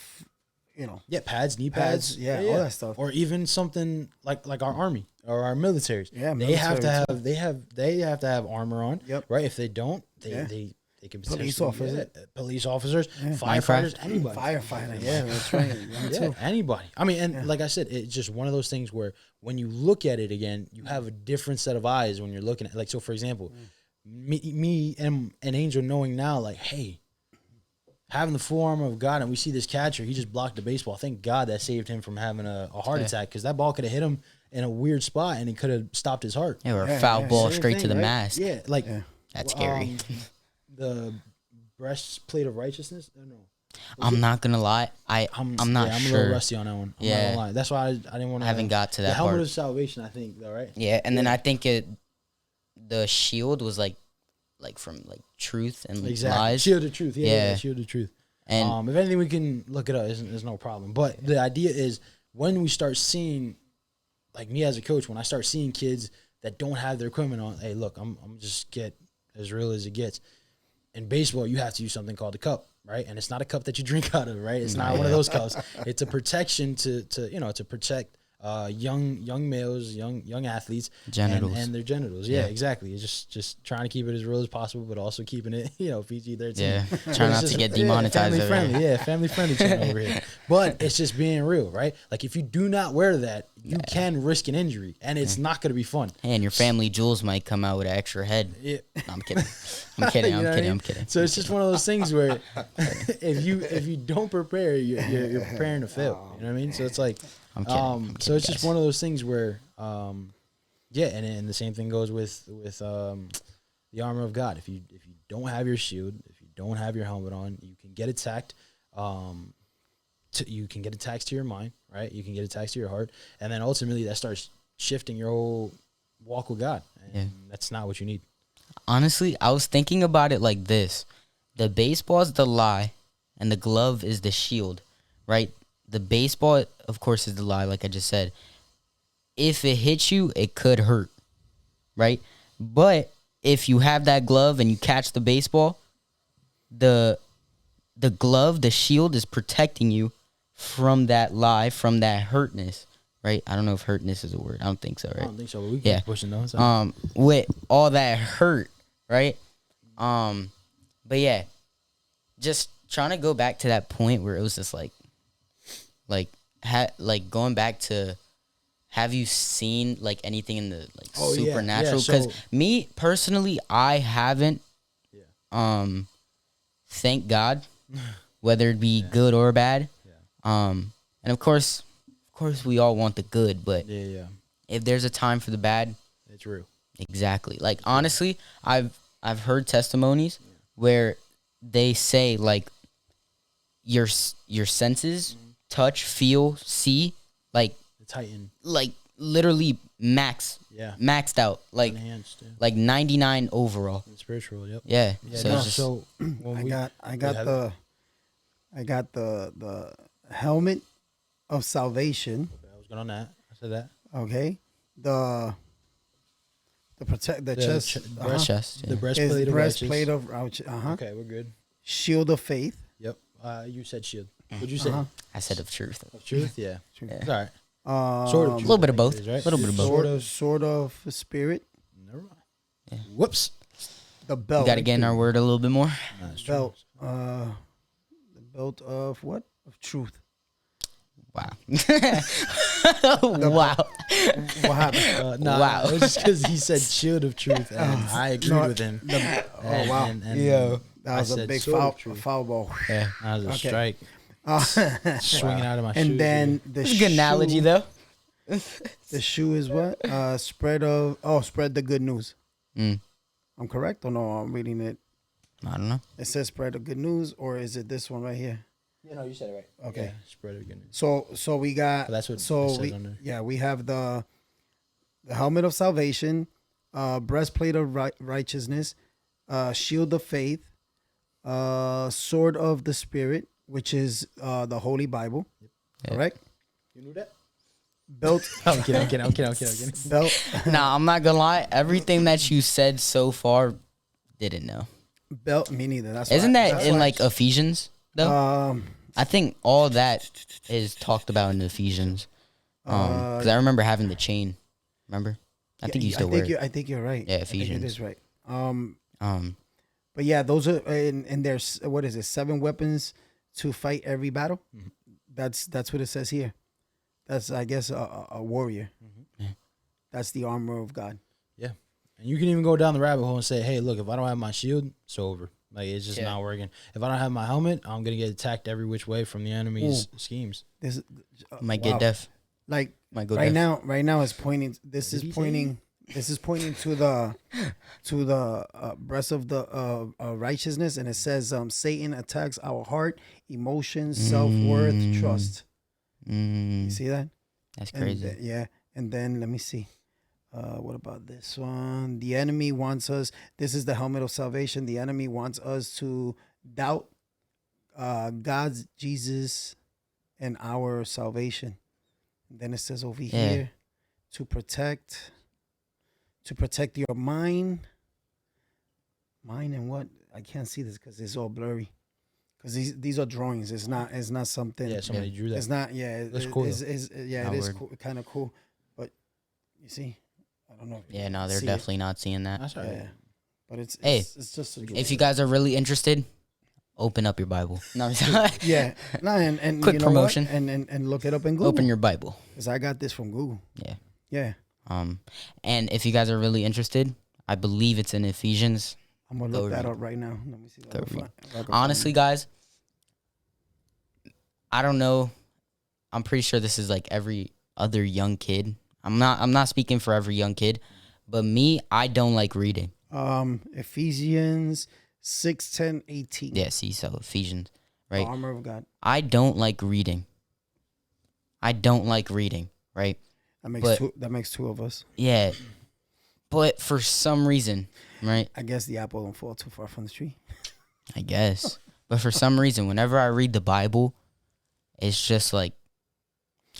pads, knee pads, all that stuff. Or even something like our army or our militaries. Yeah, they have to military have they have to have armor on. Yep. Right. If they don't, they can Police potentially- officers. police officers, firefighters, anybody. Firefighter, yeah, that's right. Them Yeah, too. anybody. I mean, and like I said, it's just one of those things where when you look at it again, you have a different set of eyes when you're looking at. Like, so for example, me and Angel knowing now, like, hey, having the full armor of God, and we see this catcher, he just blocked the baseball. Thank God that saved him from having a heart attack, because that ball could have hit him in a weird spot and it could have stopped his heart. Yeah, or a foul ball same straight to thing, the right? mask. Yeah, like That's scary. The breastplate of righteousness. I don't know. I'm not gonna lie. I'm not I'm sure. a little rusty on that one. I'm not Yeah. gonna lie. That's why I didn't want to. I haven't got to the that helmet part. of salvation, I think, though, right? Yeah, and then I think the shield was like from like truth and Exactly. lies. Shield of truth. Yeah, Yeah. shield of truth. And If anything, we can look it up. There's no problem. But the idea is when we start seeing like me as a coach, when I start seeing kids that don't have their equipment on, hey, look, I'm just get as real as it gets. In baseball, you have to use something called a cup, right? And it's not a cup that you drink out of, right? It's not one of those cups. It's a protection to protect young males, young athletes, Genitals. and their genitals. Yeah, exactly. It's just trying to keep it as real as possible, but also keeping it, PG-13. Yeah, try not to get demonetized. Family over friendly, here. family friendly channel over here. But it's just being real, right? Like if you do not wear that, you can risk an injury, and it's not going to be fun. Hey, and your family jewels might come out with an extra head. Yeah. No, I'm kidding. I'm kidding. You know I'm what I kidding. mean? I'm kidding. So it's just one of those things where if you don't prepare, you're preparing to fail. You know what I mean? So it's like, I'm kidding. I'm kidding, so it's just guys. one of those things where, and the same thing goes with the armor of God. If you don't have your shield, if you don't have your helmet on, you can get attacked. You can get attacks to your mind, right? You can get attacks to your heart, and then ultimately that starts shifting your whole walk with God, and that's not what you need. Honestly, I was thinking about it like this: the baseball is the lie, and the glove is the shield, right? The baseball, of course, is the lie, like I just said. If it hits you, it could hurt, right? But if you have that glove and you catch the baseball, the glove, the shield, is protecting you from that lie, from that hurtness, right? I don't know if hurtness is a word. I don't think so, I right? don't think so, but we can keep pushing those. With all that hurt, right? But yeah, just trying to go back to that point where it was just like going back to, have you seen like anything in the supernatural? Yeah, Because me personally, I haven't. Thank God, whether it be good or bad. And of course, we all want the good, but if there's a time for the bad, it's real. Exactly. Like honestly, I've heard testimonies where they say like your senses, touch, feel, see, like It's heightened. like literally maxed out, like Enhanced. Yeah. like 99 overall. It's spiritual. Yep. Yeah. Yeah, So no, it's just, so when I got the helmet of salvation. I was going on that. I said that. Okay, the chest, chest. The Yeah. breastplate is of breastplate righteous. of righteous. Okay, we're good. Shield of faith. Yep. You said shield. What'd you say? I said of truth. Of truth? Yeah. Truth. It's all right. Um, Sort of A truth, little bit I of think both. it is, right? A little bit of both. Sword of spirit. Never mind. Whoops. The belt. We got to get in our word a little bit more. Nah, it's true. belt. The belt of what? Of truth. Wow. Wow. What happened? Wow. It was just because he said shield of truth, and I agreed with him. Oh wow. Yeah. That was a big foul ball. Yeah. That was a Okay. strike. Swinging out of my shoes. And then the That's a good analogy, though. The shoe is what? Spread the good news. Mm. I'm correct or no? I'm reading it. I don't know. It says spread the good news, or is it this one right here? Yeah, no, you said it right. Okay. Yeah, spread it again. So we got. But that's what it So says we under. we have the helmet of salvation, breastplate of righteousness, shield of faith, sword of the spirit, which is the Holy Bible. Yep. Correct. You knew that? Belt. I'm kidding. Belt. Nah, I'm not gonna lie. Everything that you said so far, didn't know. Belt. Me neither. That's Isn't why, that that's in why- like Ephesians though? I think all that is talked about in Ephesians. Because I remember having the chain. Remember? I think you still wear it. I think you're right. Yeah, I think Ephesians. it is right. But yeah, those are and there's what is it? 7 weapons to fight every battle. Mm-hmm. That's what it says here. That's I guess a warrior. Mm-hmm. Yeah. That's the armor of God. Yeah. And you can even go down the rabbit hole and say, hey, look, if I don't have my shield, it's over. Like, it's just not working. If I don't have my helmet, I'm going to get attacked every which way from the enemy's schemes. This might wow. get deaf. Like Might go right deaf. now it's pointing. This What is did he pointing. This is pointing to the breast of the righteousness, and it says Satan attacks our heart, emotions, self-worth, trust. You see that? That's And crazy. and then let me see. What about this one? The enemy wants us. This is the helmet of salvation. The enemy wants us to doubt God's, Jesus, and our salvation. And then it says over here, to protect your mind. Mind and what? I can't see this because it's all blurry. Because these are drawings. It's not something. Yeah, somebody drew that. It's not. Yeah, That's cool, yeah, How it is word. cool, kind of cool. But you see, I don't know. If you Yeah, can no, they're see it. definitely not seeing that. That's all Yeah, right. but it's Hey, it's just a If you guys are really interested, open up your Bible. No, I'm sorry. yeah, no, and Quick you know promotion. what? And look it up in Google. Open your Bible. Because I got this from Google. Yeah. Yeah, And if you guys are really interested, I believe it's in Ephesians. I'm gonna Go look that read. up right now. Let me see. Go read. If I can Honestly, find guys, I don't know. I'm pretty sure this is like every other young kid. I'm not speaking for every young kid, but me, I don't like reading. it. Ephesians 6:10-18. Yeah, see, so Ephesians, The right? armor of God. I don't like reading. Right? That makes two of us. Yeah. But for some reason, right? I guess the apple don't fall too far from the tree. I guess. But for some reason, whenever I read the Bible, it's just like,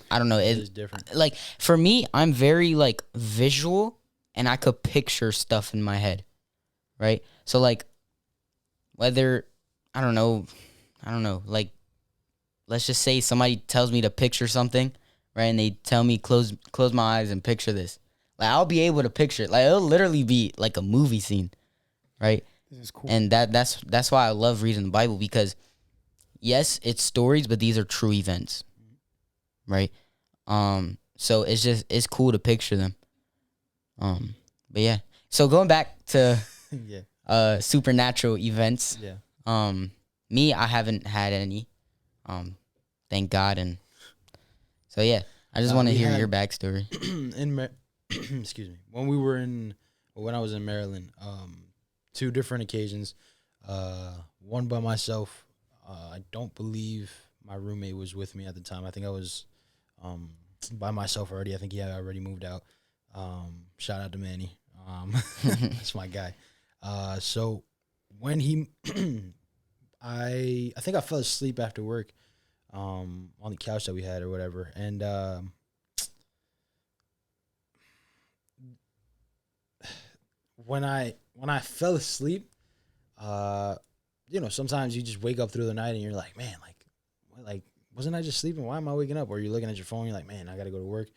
I don't know. It It, is different. like, for me, I'm very, like, visual, and I could picture stuff in my head, right? So, like, whether, I don't know, like, let's just say somebody tells me to picture something, right? And they tell me, close my eyes and picture this. Like, I'll be able to picture it. Like, it'll literally be like a movie scene, right? This is cool. And that's why I love reading the Bible, because yes, it's stories, but these are true events, right? So it's cool to picture them. But yeah. So going back to Yeah. supernatural events, Yeah. me, I haven't had any, thank God, and so yeah, I just want to we hear had- your backstory. Excuse me. When I was in Maryland, two different occasions. One by myself. I don't believe my roommate was with me at the time. I think I was by myself already. I think he had already moved out. Shout out to Manny. That's my guy. So when he, I think I fell asleep after work, on the couch that we had or whatever, and when I fell asleep, sometimes you just wake up through the night and you're like, man, like wasn't I just sleeping? Why am I waking up? Or you're looking at your phone, you're like, man, I gotta go to work.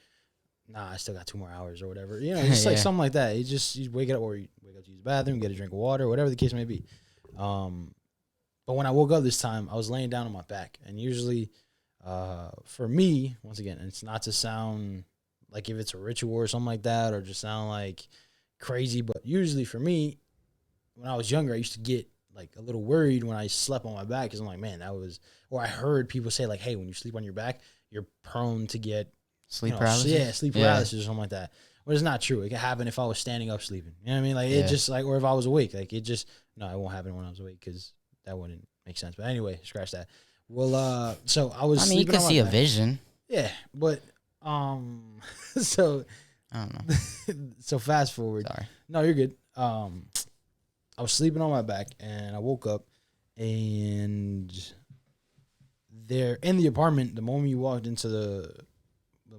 Nah, I still got 2 more hours or whatever. It's like Yeah. something like that. You wake up, or you wake up to use the bathroom, get a drink of water, whatever the case may be. But when I woke up this time, I was laying down on my back, and usually, for me, once again, it's not to sound like if it's a ritual or something like that, or just sound like crazy, but usually for me, when I was younger, I used to get like a little worried when I slept on my back, because I'm like, man, or I heard people say like, hey, when you sleep on your back, you're prone to get Sleep paralysis? Yeah, sleep paralysis or something like that. But it's not true. It could happen if I was standing up sleeping. You know what I mean? Like, it just like, or if I was awake, like it won't happen when I was awake, because that wouldn't make sense. But anyway, scratch that. Well, so I was. I mean, you sleeping could on my see a back. vision. Yeah, but so I don't know. so fast forward. Sorry. No, you're good. I was sleeping on my back, and I woke up, and there in the apartment, the moment you walked into the The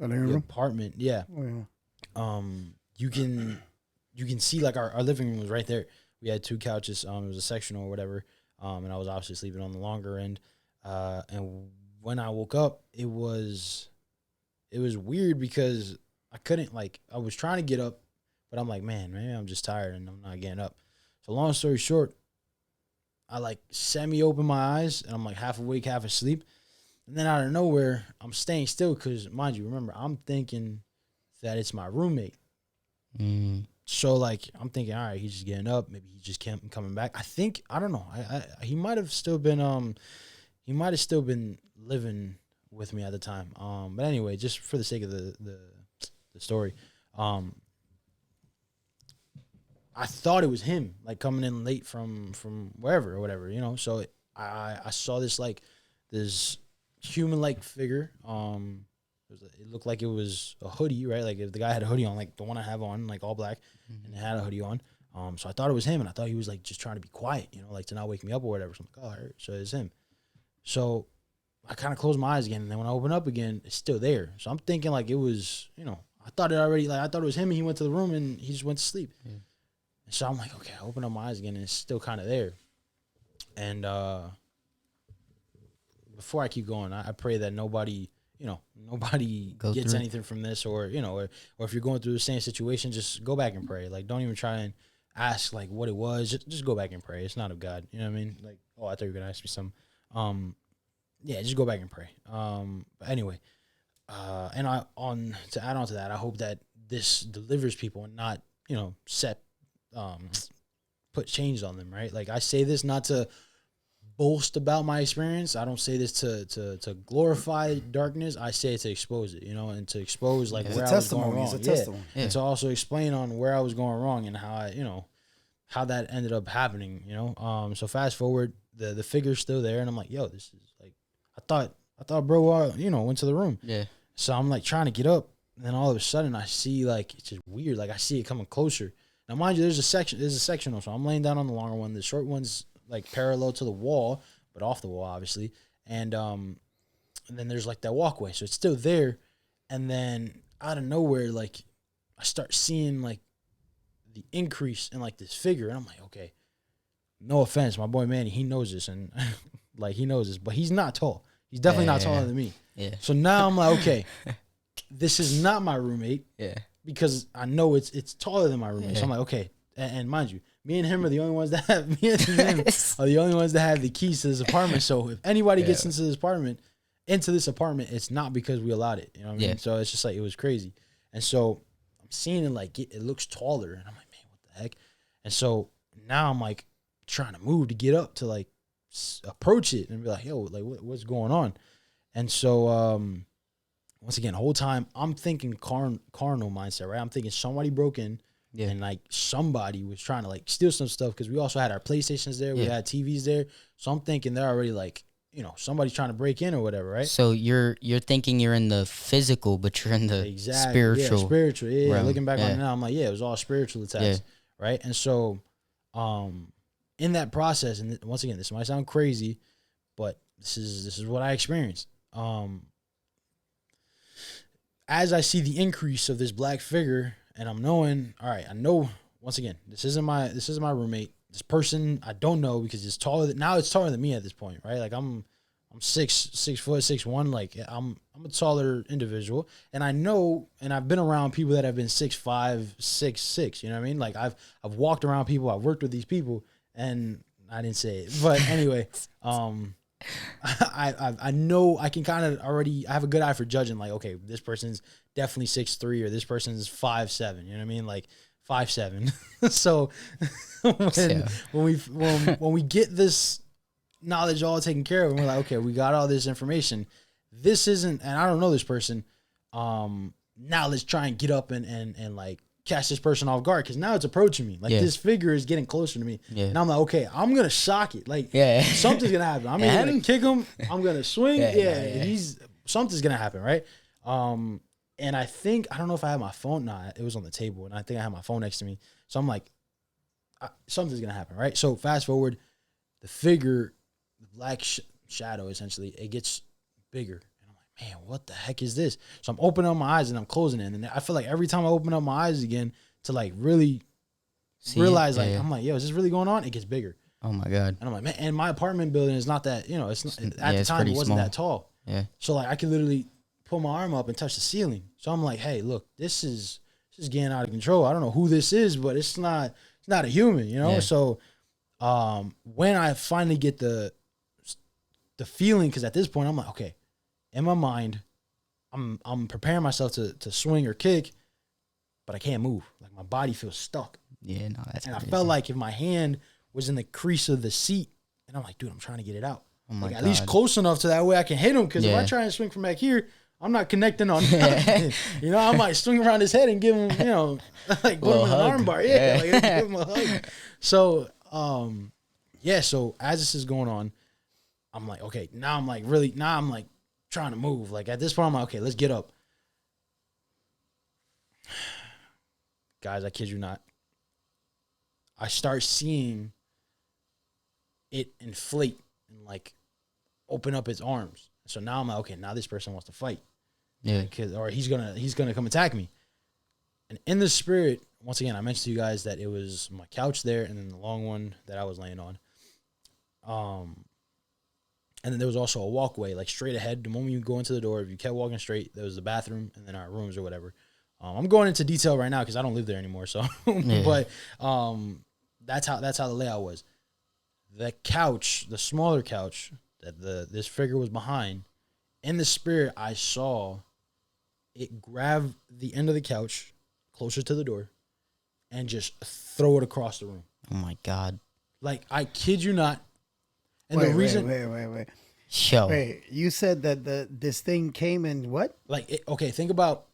living the room. apartment, yeah, Oh, yeah. you can see like our living room was right there. We had 2 couches. It was a sectional or whatever. And I was obviously sleeping on the longer end. And when I woke up, it was weird, because I couldn't, like, I was trying to get up, but I'm like, man, maybe I'm just tired and I'm not getting up. So long story short, I like semi-open my eyes, and I'm like half awake, half asleep. And then out of nowhere, I'm staying still, because, mind you, remember, I'm thinking that it's my roommate. So, like, I'm thinking, all right, he's just getting up. Maybe he just can't coming back. I don't know. He might have still been living with me at the time. But anyway, just for the sake of the story, I thought it was him, like, coming in late from wherever or whatever, So I saw this human-like figure. It looked like it was a hoodie, right? Like, if the guy had a hoodie on, like the one I have on, like all black, and it had a hoodie on. So I thought it was him, and I thought he was like just trying to be quiet, like to not wake me up or whatever. So I'm like, oh, all right, so it's him. So I kind of closed my eyes again, and then when I open up again, it's still there. So I'm thinking like it was, I thought it was him, and he went to the room and he just went to sleep. Yeah. And so I'm like, okay, I open up my eyes again, and it's still kind of there. And before I keep going, I pray that nobody gets anything from this, or if you're going through the same situation, just go back and pray. Like, don't even try and ask like what it was. Just go back and pray. It's not of God. You know what I mean? Like, oh, I thought you were gonna ask me something. Yeah, just go back and pray. But anyway, and to add on to that, I hope that this delivers people and not, put chains on them, right? Like, I say this not to boast about my experience. I don't say this to glorify darkness. I say it to expose it, and to expose like where I was going wrong. It's a testimony. Yeah. And to also explain on where I was going wrong and how how that ended up happening, So fast forward, the figure's still there, and I'm like, yo, this is like, I thought bro, went to the room. Yeah. So I'm like trying to get up, and then all of a sudden I see like, it's just weird. Like, I see it coming closer. Now, mind you, there's a sectional. So I'm laying down on the longer one. The short one's like parallel to the wall, but off the wall, obviously. And then there's like that walkway. So it's still there. And then out of nowhere, like, I start seeing like the increase in like this figure. And I'm like, okay, no offense, my boy Manny, he knows this. And like, he knows this, but he's not tall. He's definitely not taller than me. Yeah. So now I'm like, okay, this is not my roommate. Yeah. Because I know it's taller than my roommate. Yeah. So I'm like, okay. And mind you, me and him are the only ones that have the keys to this apartment. So if anybody gets into this apartment, it's not because we allowed it. You know what I mean? So it's just like, it was crazy. And so I'm seeing it like it looks taller, and I'm like, man, what the heck? And so now I'm like trying to move to get up to like approach it and be like, yo, like what's going on? And so once again, the whole time I'm thinking carnal mindset, right? I'm thinking somebody broke in. Yeah. And like somebody was trying to like steal some stuff, because we also had our PlayStations there. We had TVs there. So I'm thinking they're already like, somebody's trying to break in or whatever, right? So you're thinking you're in the physical, but you're in the spiritual. Yeah, spiritual. Yeah. Looking back on it now, I'm like, it was all spiritual attacks, right? And so in that process, and once again, this might sound crazy, but this is what I experienced. As I see the increase of this black figure, and I'm knowing, all right, I know, once again, this isn't my roommate. This person I don't know, because it's taller than me at this point, right? Like I'm 6 foot, 6'1", like I'm a taller individual, and I know, and I've been around people that have been 6'5", 6'6", you know what I mean? Like I've walked around people, I've worked with these people, and I didn't say it, but anyway, I know I can kind of already, I have a good eye for judging, like, okay, this person's definitely 6'3", or this person's 5'7", you know what I mean? Like 5'7". So when we get this knowledge all taken care of, and we're like, okay, we got all this information. This isn't, and I don't know this person. Now let's try and get up and like catch this person off guard, because now it's approaching me. Like this figure is getting closer to me. Yeah. And I'm like, okay, I'm gonna shock it. Like something's gonna happen. I'm gonna kick him. I'm gonna swing. Something's gonna happen, right? And I think, I don't know if I had my phone. Nah, it was on the table, and I think I had my phone next to me. So I'm like, something's gonna happen, right? So fast forward, the figure, the black shadow, essentially, it gets bigger. And I'm like, man, what the heck is this? So I'm opening up my eyes and I'm closing it. And I feel like every time I open up my eyes again to like really realize, like, I'm like, yo, is this really going on? It gets bigger. Oh my God. And I'm like, man, and my apartment building is not that, it's not, at the time it wasn't small. That tall. Yeah. So like I could literally pull my arm up and touch the ceiling. So I'm like, hey, look, this is getting out of control. I don't know who this is, but it's not a human, Yeah. So when I finally get the feeling, because at this point I'm like, okay, in my mind, I'm preparing myself to swing or kick, but I can't move. Like my body feels stuck. Yeah, no, that's and crazy. I felt like if my hand was in the crease of the seat, and I'm like, dude, I'm trying to get it out. Oh my God. At least close enough to that way I can hit him. Because if I try and swing from back here, I'm not connecting on nothing. I might swing around his head and give him, like put him in an arm bar. Yeah. Like, give him a hug. So, so as this is going on, I'm like, okay, now I'm like trying to move. Like at this point, I'm like, okay, let's get up. Guys, I kid you not. I start seeing it inflate and like open up its arms. So now I'm like, okay, now this person wants to fight. Yeah. Or he's gonna come attack me. And in the spirit, once again, I mentioned to you guys that it was my couch there, and then the long one that I was laying on. And then there was also a walkway, like straight ahead. The moment you go into the door, if you kept walking straight, there was the bathroom and then our rooms or whatever. I'm going into detail right now because I don't live there anymore. So, but that's how the layout was. The couch, the smaller couch that this figure was behind, in the spirit, I saw it grab the end of the couch closer to the door and just throw it across the room. Oh my God. Like, I kid you not. And wait, the reason, wait. Show. Wait, you said that this thing came in what? like, okay, think about,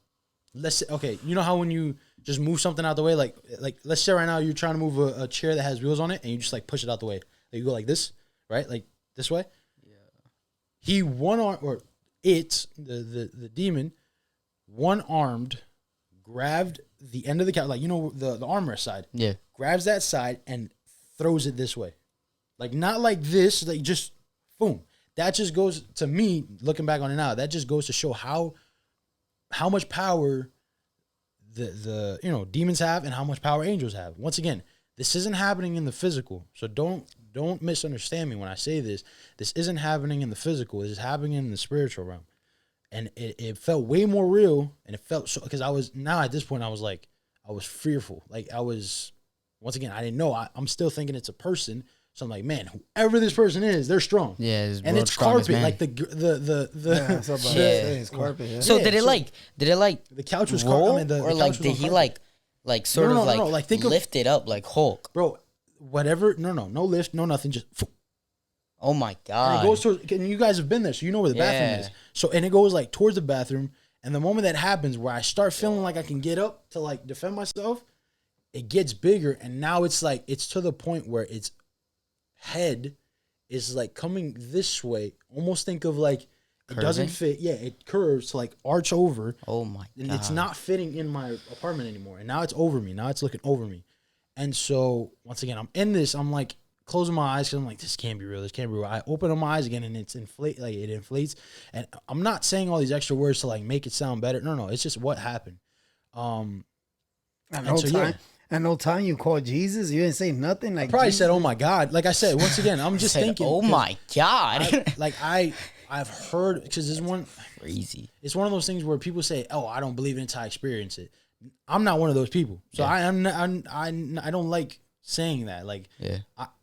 you know how when you just move something out the way, like let's say right now you're trying to move a chair that has wheels on it, and you just like push it out the way. Like, you go like this, right? Like this way. Yeah. He the demon, one-armed, grabbed the end of the couch, like, you know, the armrest side. Yeah. Grabs that side and throws it this way. Like, not like this, like just boom. That just goes to me, looking back on it now, that just goes to show how much power the demons have and how much power angels have. Once again, this isn't happening in the physical. So don't misunderstand me when I say this. This isn't happening in the physical. This is happening in the spiritual realm. And it felt way more real, and it felt so, because at this point I was fearful. Like, once again, I didn't know. I'm still thinking it's a person. So I'm like, man, whoever this person is, they're strong. Yeah, and it's carpet, man. like It's carpet. Yeah. So did it like the couch was roll, carpet, or like did he like sort of like think lift it up like Hulk, bro? Whatever, no lift, no nothing, just. Oh my God! And it goes towards, and you guys have been there, so you know where the bathroom is. So, and it goes like towards the bathroom, and the moment that happens, where I start feeling like I can get up to like defend myself, it gets bigger, and now it's like it's to the point where its head is like coming this way. Almost think of like it doesn't fit. Yeah, it curves to like arch over. Oh my God! And it's not fitting in my apartment anymore, and now it's over me. Now it's looking over me, and so once again, I'm in this. I'm like closing my eyes because I'm like, this can't be real. This can't be real. I open up my eyes again, and it inflates. And I'm not saying all these extra words to like make it sound better. No, it's just what happened. At no time you called Jesus. You didn't say nothing. Like, I probably Jesus? said, "Oh my God!" Like I said, once again, I'm just thinking. Oh my God! I've heard, because this one crazy. It's one of those things where people say, "Oh, I don't believe it until I experience it." I'm not one of those people, so I don't like saying that. Like,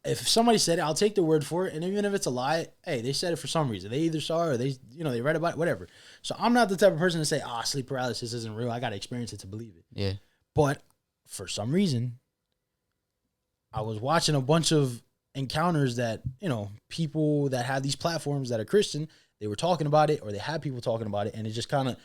if somebody said it, I'll take their word for it, and even if it's a lie, hey, they said it for some reason. They either saw it or they read about it, whatever. So I'm not the type of person to say, sleep paralysis isn't real. I got to experience it to believe it. Yeah. But for some reason, I was watching a bunch of encounters that, people that have these platforms that are Christian, they were talking about it, or they had people talking about it, and it just kind of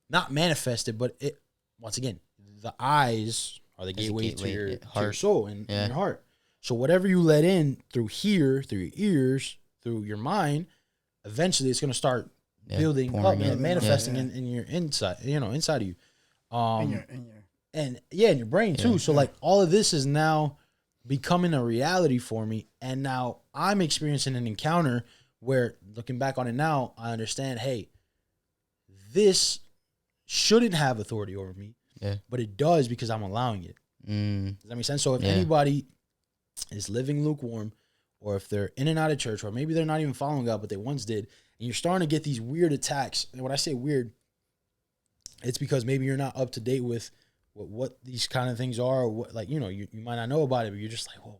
not manifested, but it, once again, the eyes are the gateway to your soul and your heart. So whatever you let in through here, through your ears, through your mind, eventually it's going to start building up and manifesting in your inside, inside of you. In your brain too. So like all of this is now becoming a reality for me. And now I'm experiencing an encounter where, looking back on it now, I understand, hey, this shouldn't have authority over me, but it does because I'm allowing it. Does that make sense? So if anybody is living lukewarm, or if they're in and out of church, or maybe they're not even following God, but they once did, and you're starting to get these weird attacks, and when I say weird, it's because maybe you're not up to date with what these kind of things are, or what, like, you might not know about it, but you're just like, well,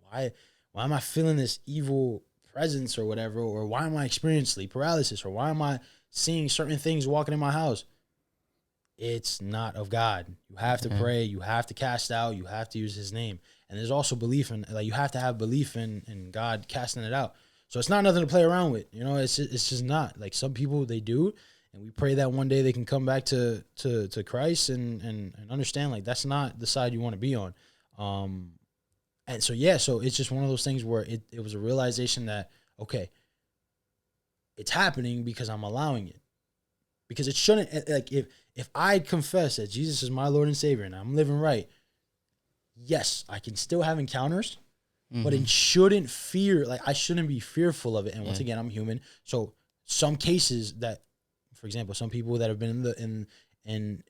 why am I feeling this evil presence or whatever, or why am I experiencing sleep paralysis, or why am I seeing certain things walking in my house? It's not of God. You have to pray, you have to cast out, you have to use his name. And there's also belief in, like, you have to have belief in God casting it out. So it's not nothing to play around with. It's just not. Like, some people, they do. And we pray that one day they can come back to Christ and understand, like, that's not the side you want to be on. And so, so it's just one of those things where it was a realization that, okay, it's happening because I'm allowing it. Because it shouldn't, like, if I confess that Jesus is my Lord and Savior and I'm living right, yes, I can still have encounters, but it shouldn't fear, like, I shouldn't be fearful of it. And once again, I'm human. So some cases that, for example, some people that have been in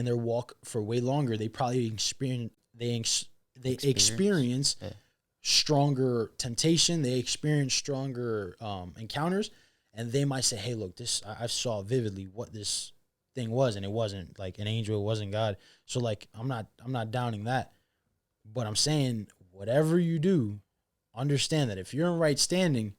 their walk for way longer, they probably experience Yeah. stronger temptation. They experience stronger encounters, and they might say, "Hey, look, I saw vividly what this thing was, and it wasn't like an angel, it wasn't God." So like, I'm not downing that, but I'm saying whatever you do, understand that if you're in right standing,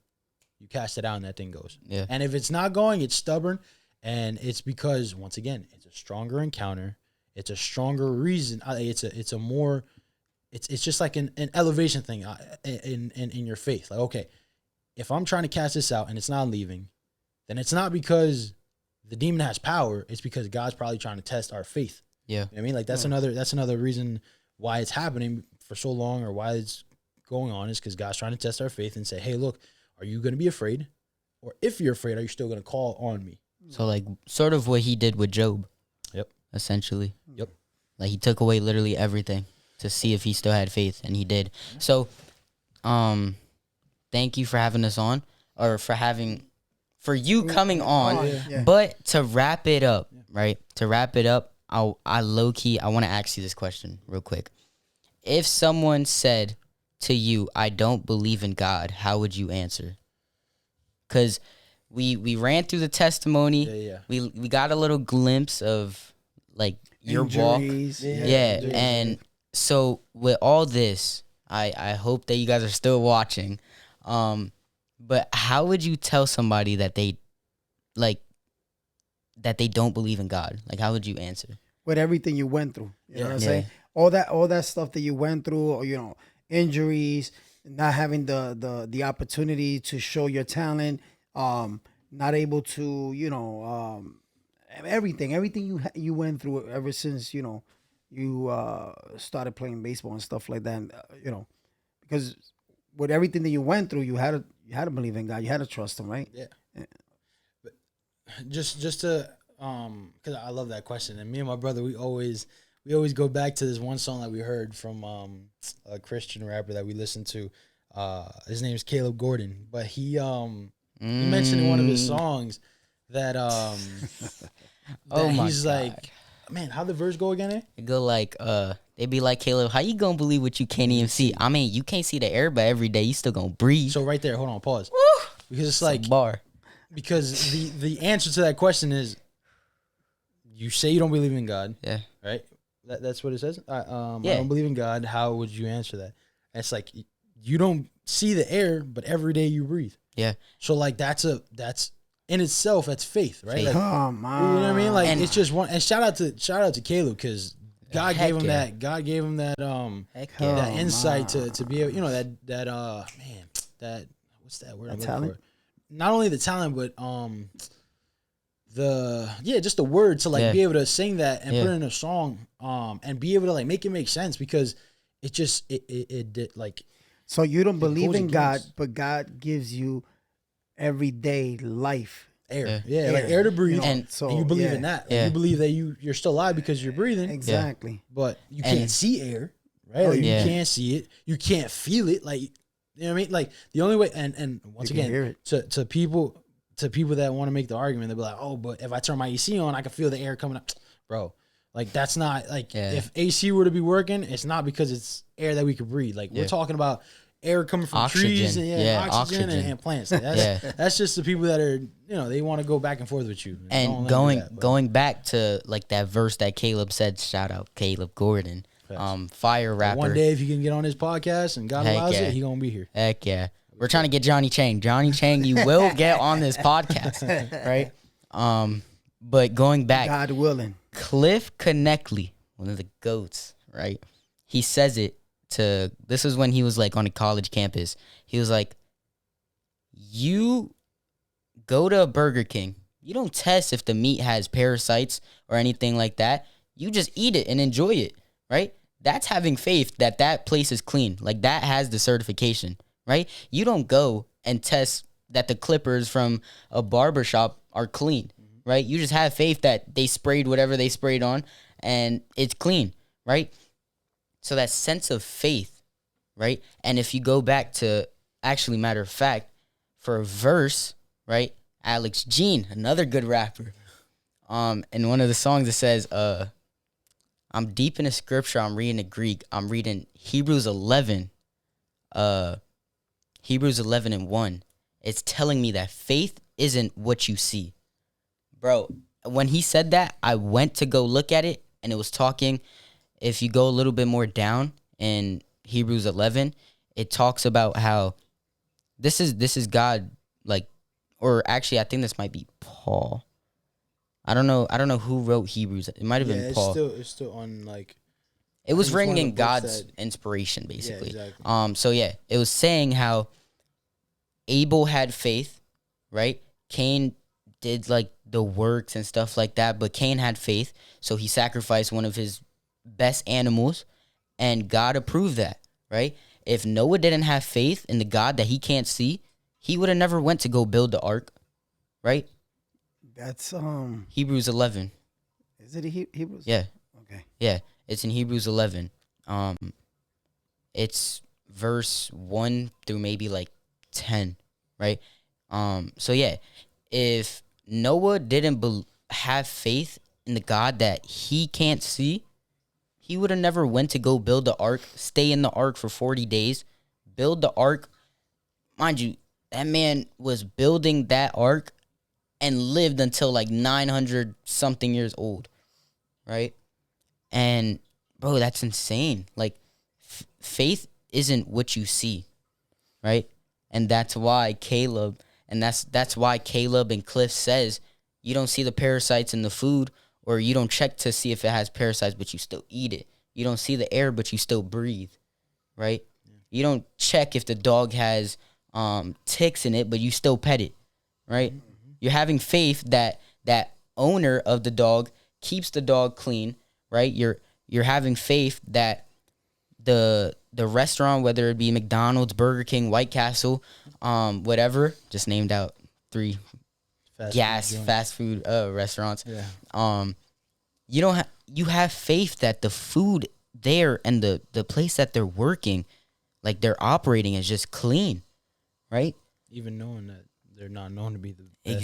you cast it out and that thing goes. Yeah. And if it's not going, it's stubborn, and it's because once again, it's a stronger encounter, it's a stronger reason. It's a more, it's just like an elevation thing in your faith. Like, okay, if I'm trying to cast this out and it's not leaving, then it's not because the demon has power. It's because God's probably trying to test our faith. Yeah. You know what I mean? Like that's another reason why it's happening for so long, or why it's going on, is because God's trying to test our faith and say, hey, look, are you going to be afraid? Or if you're afraid, are you still going to call on me? So like sort of what he did with Job. Yep. Essentially. Yep. Like he took away literally everything to see if he still had faith, and he did. So thank you for having us on, or for you coming on. Yeah. But to wrap it up, right? To wrap it up, I low key I want to ask you this question real quick. If someone said to you, "I don't believe in God," how would you answer? Because we ran through the testimony. Yeah. We got a little glimpse of like your walk. Injuries, Yeah, and so with all this, I hope that you guys are still watching. But how would you tell somebody that they don't believe in God? Like, how would you answer? With everything you went through. You know what I'm Yeah. saying? All that stuff that you went through, or, you know, injuries, not having the opportunity to show your talent, not able to, you know, everything you went through ever since, you know, you started playing baseball and stuff like that, and, you know, because with everything that you went through, you had to believe in God, you had to trust Him, right? Yeah. But just to because I love that question, and me and my brother, we always go back to this one song that we heard from a Christian rapper that we listened to. His name is Caleb Gordon, but he mentioned in one of his songs that Oh that my he's God. like, man, how the verse go again? It go like, they be like, Caleb, how you gonna believe what you can't even see? I mean, you can't see the air, but every day you still gonna breathe. So right there, hold on, pause, because it's Like like, bar. because the answer to that question is, you say you don't believe in God, Yeah. right? That's what it says. I Yeah. don't believe in God. How would you answer that? And it's like, you don't see the air, but every day you breathe. Yeah. So like that's in itself, that's faith, right? Faith. Like, Come on. you know what I mean? Like And- it's just one. And shout out to Caleb, because God Heck gave him yeah. that. God gave him that Heck yeah. that Oh, insight man. to be able, you know, that man, that what's that word? That I'm looking talent? for? Not only the talent, but just the word to like Yeah. be able to sing that and Yeah. put it in a song, and be able to like make it make sense, because it just it did like So you don't believe goes in God, against- but God gives you everyday life. air, Yeah. like air to breathe, You know, And- and you believe yeah. in that. Like, Yeah. you believe that you're still alive because you're breathing, Exactly. but you And- can't see air, right? Like, Yeah. you can't see it, you can't feel it, like, you know what I mean? Like the only way, and once You can hear again, it. to people that want to make the argument, they'll be like, oh, but if I turn my AC on, I can feel the air coming up, bro. Like that's not like, Yeah. if AC were to be working, it's not because it's air that we could breathe. Like Yeah. we're talking about air coming from Oxygen. trees and Yeah, oxygen, oxygen. And plants. Like, that's Yeah. that's just the people that are, you know, they want to go back and forth with you. Don't let And them do going that, but- going back to like that verse that Caleb said, shout out Caleb Gordon, fire rapper. One day, if you can get on his podcast and God Heck allows yeah. it, he gonna be here. Heck yeah. We're trying to get Johnny Chang. Johnny Chang, you will get on this podcast, right? But going back, God willing. Cliff Connectley, one of the GOATs, right? He says it to, this is when he was like on a college campus. He was like, you go to a Burger King. You don't test if the meat has parasites or anything like that. You just eat it and enjoy it, right? That's having faith that that place is clean. Like that has the certification, right? You don't go and test that the clippers from a barbershop are clean, right? You just have faith that they sprayed whatever they sprayed on and it's clean, right? So that sense of faith, right? And if you go back to, actually, matter of fact, for a verse, right? Alex Jean, another good rapper. In one of the songs it says, I'm deep in the scripture, I'm reading the Greek. I'm reading Hebrews 11. Hebrews 11 and 1. It's telling me that faith isn't what you see. Bro, when he said that, I went to go look at it, and it was talking, if you go a little bit more down in Hebrews 11, it talks about how this is God, like, or actually I think this might be Paul. I don't know who wrote Hebrews. It might have been Paul. It's still on, like, It was it's written one of the in books God's that- inspiration, basically. Yeah, exactly. So yeah, it was saying how Abel had faith, right? Cain did like the works and stuff like that, but Cain had faith, so he sacrificed one of his best animals, and God approved that, right? If Noah didn't have faith in the God that he can't see, he would have never went to go build the ark, right? That's Hebrews 11. Is it Hebrews? Yeah. Okay. Yeah, it's in Hebrews 11. It's verse 1 through maybe like 10, right? So yeah, if Noah didn't have faith in the God that he can't see, he would have never went to go build the ark, stay in the ark for 40 days, build the ark. Mind you, that man was building that ark and lived until like 900 something years old, right? And bro, that's insane. Like faith isn't what you see, right? And that's why Caleb and Cliff says you don't see the parasites in the food, or you don't check to see if it has parasites, but you still eat it. You don't see the air, but you still breathe, right? Yeah. You don't check if the dog has ticks in it, but you still pet it, right? Mm-hmm. You're having faith that that owner of the dog keeps the dog clean, right? You're having faith that the restaurant, whether it be McDonald's, Burger King, White Castle, whatever, just named out 3 fast food restaurants. Yeah. You have faith that the food there and the place that they're working, like they're operating, is just clean, right? Even knowing that they're not known to be the best.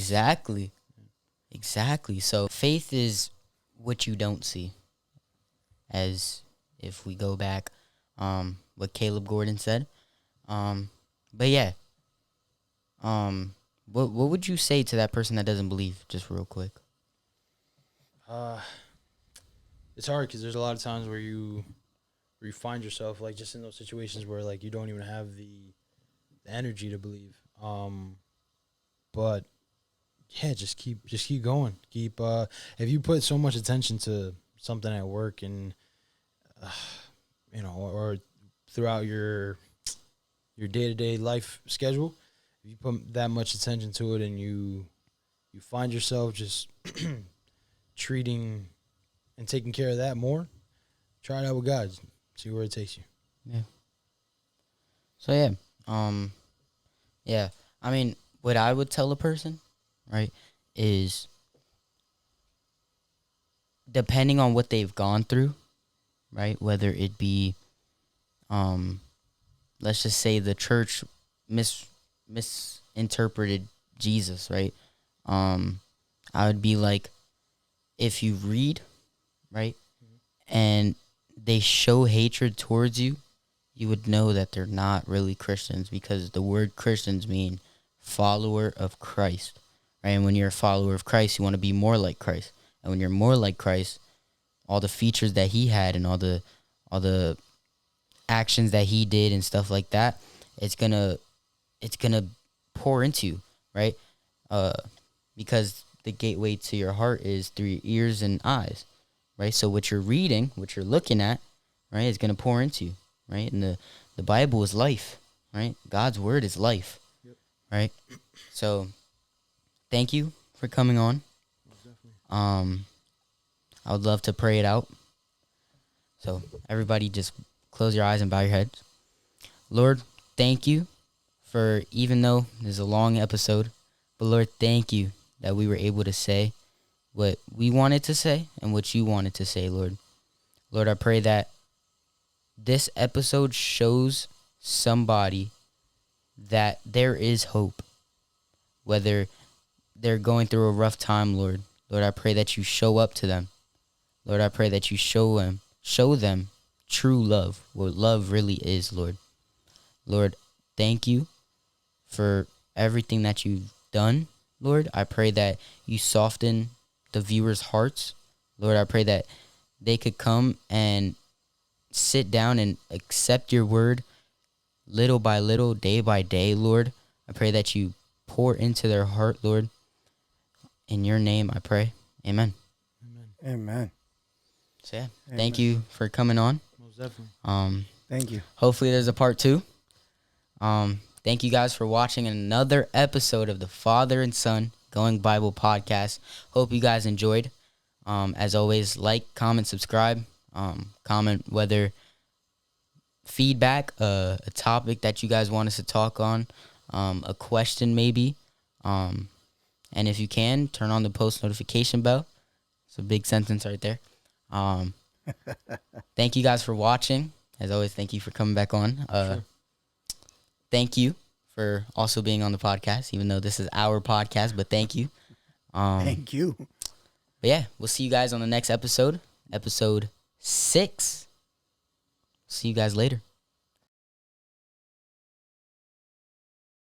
Exactly. So faith is what you don't see. As if we go back, what Caleb Gordon said. But yeah. What would you say to that person that doesn't believe, just real quick? It's hard because there's a lot of times where you find yourself like just in those situations where like you don't even have the energy to believe. But yeah, just keep going. Keep if you put so much attention to something at work and or throughout your day-to-day life schedule, if you put that much attention to it and you find yourself just treating and taking care of that more, try it out with God. See where it takes you. Yeah. So yeah. I mean, what I would tell a person, right, is depending on what they've gone through, right, whether it be, let's just say the church misinterpreted Jesus, right? I would be like, if you read, right, and they show hatred towards you, you would know that they're not really Christians, because the word Christians mean follower of Christ, right? And when you're a follower of Christ, you want to be more like Christ. And when you're more like Christ, all the features that he had and all the actions that he did and stuff like that, it's gonna pour into you, right? Because the gateway to your heart is through your ears and eyes, right? So what you're reading, what you're looking at, right, is gonna pour into you, right? And the Bible is life, right? God's word is life, right? So thank you for coming on. I would love to pray it out. So everybody just close your eyes and bow your heads. Lord, thank you for, even though this is a long episode, but Lord, thank you that we were able to say what we wanted to say and what you wanted to say, Lord. Lord, I pray that this episode shows somebody that there is hope, whether they're going through a rough time, Lord. Lord, I pray that you show up to them. Lord, I pray that you show them true love, what love really is, Lord. Lord, thank you for everything that you've done, Lord. I pray that you soften the viewers' hearts. Lord, I pray that they could come and sit down and accept your word little by little, day by day, Lord. I pray that you pour into their heart, Lord. In your name, I pray. Amen. Amen. So, yeah, Amen. Thank you for coming on. Most definitely. Thank you. Hopefully there's a part 2. Thank you guys for watching another episode of the Father and Son Going Bible Podcast. Hope you guys enjoyed. As always, like, comment, subscribe. Comment whether feedback, a topic that you guys want us to talk on, a question maybe. And if you can, turn on the post notification bell. It's a big sentence right there. Thank you guys for watching. As always, thank you for coming back on. Sure. Thank you for also being on the podcast, even though this is our podcast, but thank you. Thank you. But yeah, we'll see you guys on the next episode, episode 6. See you guys later.